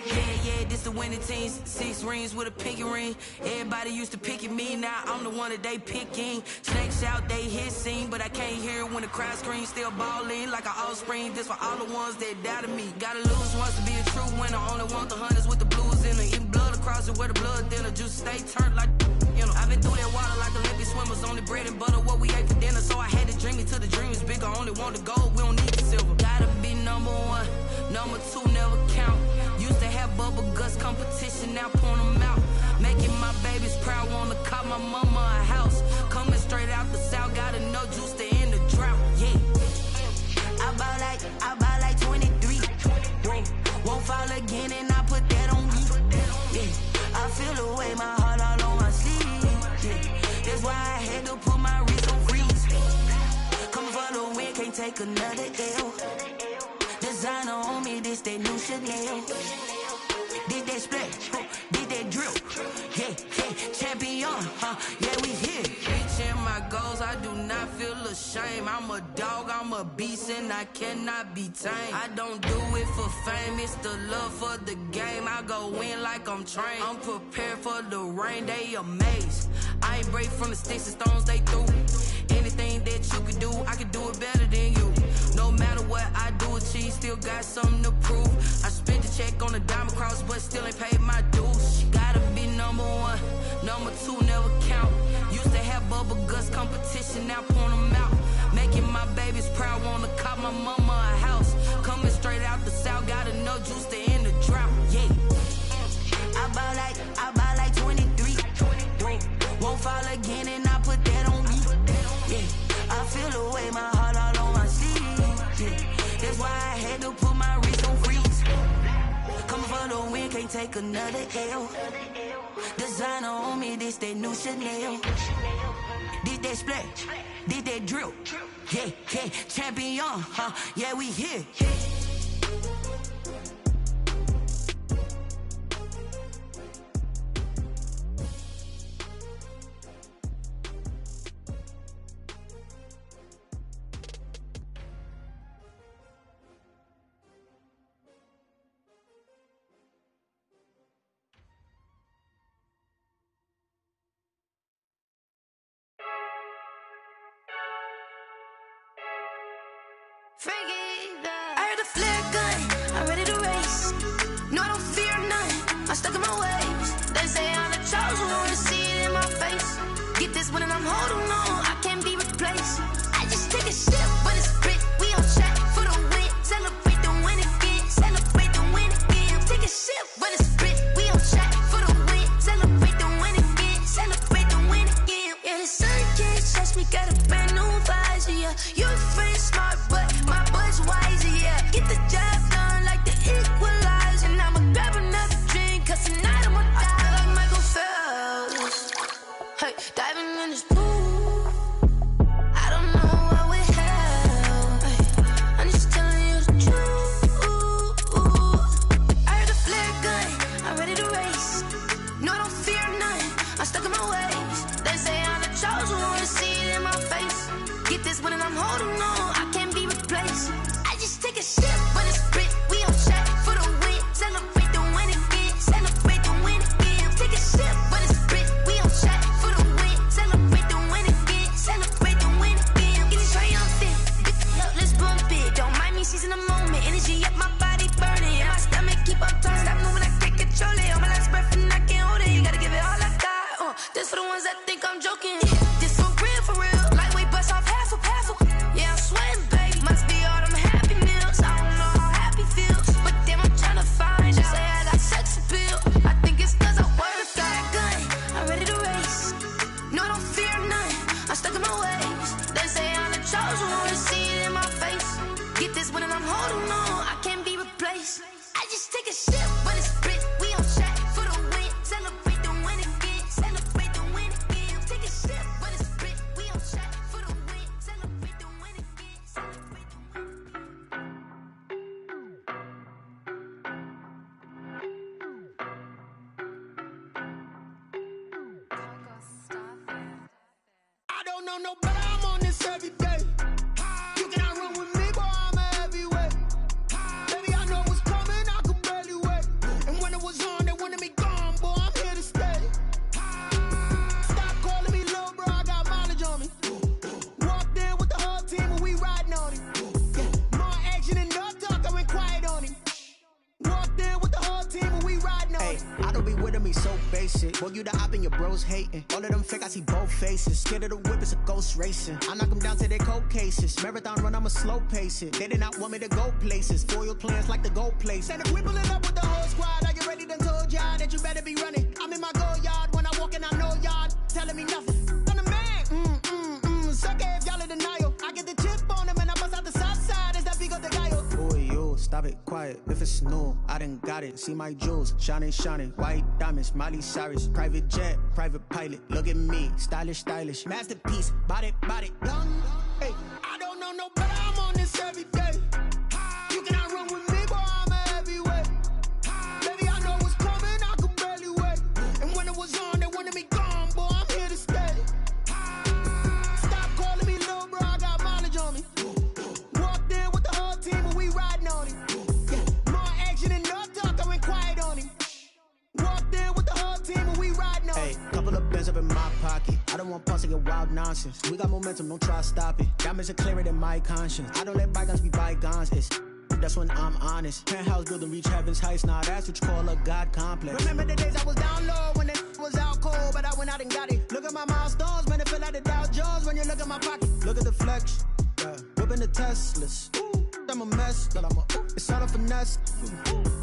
Yeah, this the winning teams. 6 rings with a pinky ring. Everybody used to pick at me, now I'm the one that they picking. Snakes out, they hissing, but I can't hear when the crowd screams. Still balling like an offspring. This for all the ones that doubted me. Gotta lose once to be a true winner. Only want the hunters with the blues in it. Eating blood across it where the blood thinner. Juice stay turned like, you know. I've been through that water like Olympic swimmers. Only bread and butter, what we ate for dinner. So I had to dream it till the dream is bigger. Only want the gold, we don't need the silver. Gotta be number 1, number 2 never count. Used to have bubble guts competition, now point them out. Making my babies proud, wanna call my mama a house. Coming straight out the south, gotta know juice to end the drought. Yeah, I bought like 23. Whoa, won't fall again and I put that on me. Yeah, I feel the way, my heart all on my sleeve. Yeah, that's why I had to put my wrist on freeze. Coming for the win, can't take another L. Designer on me, this that new Chanel. Did that splash, did that drill. Yeah, champion, yeah, we here. Reaching my goals, I do not feel ashamed. I'm a dog, I'm a beast, and I cannot be tamed. I don't do it for fame, it's the love for the game. I go in like I'm trained. I'm prepared for the rain, they amazed. I ain't break from the sticks and stones they threw. Anything that you could do, I could do it better than you. No matter what I do, achieve, still got something to prove. I spent the check on the diamond cross, but still ain't paid my dues. She gotta be number 1, number 2 never count. Used to have bubble guts competition, now point them out. Making my babies proud, wanna call my mama a house. Coming straight out the south, gotta know juice to end the drought. Yeah, I bought like 23. Won't fall again and I put that on me. Yeah, I feel the way, my heart all on my sleeve. Yeah, that's why I had to put my wrist on freeze. Coming for the win, can't take another L. Designer on me, this that new Chanel. Did that splash, did that drill. Yeah, champion, yeah, we here. I heard the flare gun, I'm ready to race. No, I don't fear none, I'm stuck in my ways. They say I'm the chosen one, to see it in my face. Get this one and I'm holding on, I can't be replaced. I just take a sip, but it's split, we on track for the win. Celebrate the win again, celebrate the win again. Take a sip, but it's split, we on track for the win. Celebrate the win again, celebrate the win again. Yeah, the sun can't touch me, got a brand new visor, yeah. You're friend smart, but my bud's wiser, yeah. Get the job done like the equalizer. And I'ma grab another drink, cause tonight I'ma die like Michael Phelps. Hey, diving in this pool, I don't know what would help. Hey, I'm just telling you the truth. I heard the flare gun, I'm ready to race. No, I don't fear none, I'm stuck in my ways. They say I'm the chosen one, to see it in my face. Get this one and I'm holding on, I can't be replaced. I just take a sip, but it's split, we on track for the win. Celebrate the win again, celebrate the win again. Take a sip, but it's split, we on track for the win. Celebrate the win again, celebrate the win again. Get it triumphant, look, let's bump it. Don't mind me, she's in the moment. Energy up, my body burning, and my stomach keep on turning. Stop moving, I can't control it. On my last breath and I can't hold it. You gotta give it all I got. This for the ones that think I'm joking. This for real. Lightweight bust off half a. Yeah, I'm sweating, baby. Must be all them happy meals. I don't know how happy feels, but damn, I'm tryna find out. Say I got sex appeal. I think it's cause I work out. Gun, I'm ready to race. No, I don't fear none, I'm stuck in my ways. They say I'm the chosen one, to see it in my face. Get this one and I'm holding on, I can't be replaced. I just take a sip, but it's split, we on track for the win. Celebrate the win again, celebrate the win again. Take a sip, but it's split, we on track for the win. Celebrate the win again, celebrate the win. know no better, I'm on this every day. You cannot run with me, boy, I'm a heavyweight. Baby, I know what's coming, I could barely wait. And when it was on, they wanted me gone, boy, I'm here to stay. Stop calling me little bro, I got mileage on me. Walked in with the whole team and we riding on him. More action and no talk, I went quiet on him. Walked in with the whole team and we riding on him. I don't be with me so basic. Boy, you the op and your bros hating. All of them fake, I see both faces. Scared of the whip, it's a ghost racing. I knock them down to their cold cases. Marathon run, I'ma slow pace it. They did not want me to go places. Foil plans like the gold place. And if we pulling up with the whole squad, I get ready to told y'all that you better be running. I'm in my go yard. When I walk in, I know y'all telling me nothing. I'm the man. Suck it if y'all in denial. I get the chip on them and I bust out the south side. Is that big of the guy? Boy, you stop it, quiet. If it's new, I done got it. See my jewels, shining, white diamonds, Miley Cyrus, private jet, private pilot. Look at me, stylish, masterpiece, body, young. Hey, I don't know no better, I'm on this every day. You cannot run with me, boy, I'm a heavyweight. Baby, I know what's coming, I could barely wait. And when it was on, they wanted me gone, boy, I'm here to stay. Stop calling me little bro, I got mileage on me. Walked in with the whole team and we riding on him. More action and no talk, I went quiet on him. Walked in with the whole team and we riding on him. Couple of bins up in my pocket. I don't want pulse to get wild nonsense. We got momentum, don't try to stop it. Diamonds are clearer than my conscience. I don't let bygones be bygones. That's when I'm honest. Penthouse building, reach heaven's heights. Nah, that's what you call a God complex. Remember the days I was down low when it was out cold, but I went out and got it. Look at my milestones, man, it feel like the Dow Jones when you look at my pocket. Look at the flex, whipping the Teslas. I'm a mess, but it's all a finesse.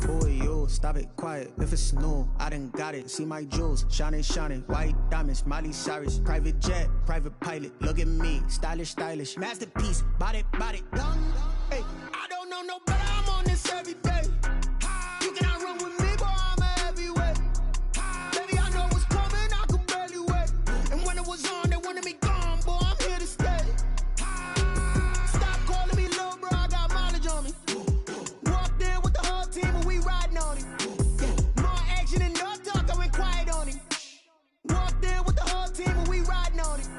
Boy, you stop it, quiet. If it's new, I done got it. See my jewels, shining, white diamonds, Miley Cyrus, private jet, private pilot. Look at me, stylish, masterpiece, body, young. Hey, I don't know no better, I'm on this every day. You cannot run with me, boy, I'm a heavyweight. Baby, I know what's coming, I could barely wait. And when it was on, they wanted me gone, boy, I'm here to stay. Stop calling me little bro, I got mileage on me. Walked in with the whole team and we riding on him. More action and no talk, I went quiet on him. Walked in with the whole team and we riding on him.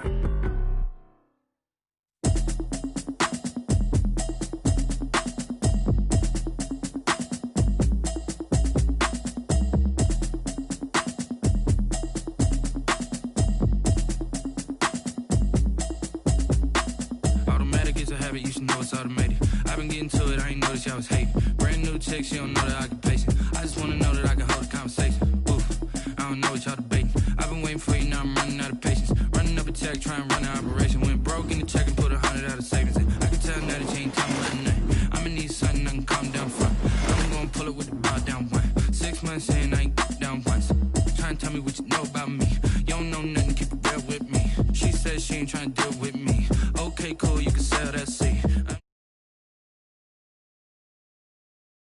You should know it's automated. I've been getting to it, I ain't noticed y'all was hating. Brand new chick, she don't know the occupation. I just wanna know that I can hold a conversation. Oof, I don't know what y'all debating. I've been waiting for you, now I'm running out of patience. Running up a check, trying to run an operation. Went broke in the check and put 100 out of savings in. I can tell now that you ain't talking about nothing. I'ma need something I can calm down front. I'm gonna pull it with the bar down one. 6 months in, I ain't down once. Trying to tell me what you know about me. You don't know nothing, keep it real with me. She said she ain't trying to deal with me. Okay, cool, you can sell that seat.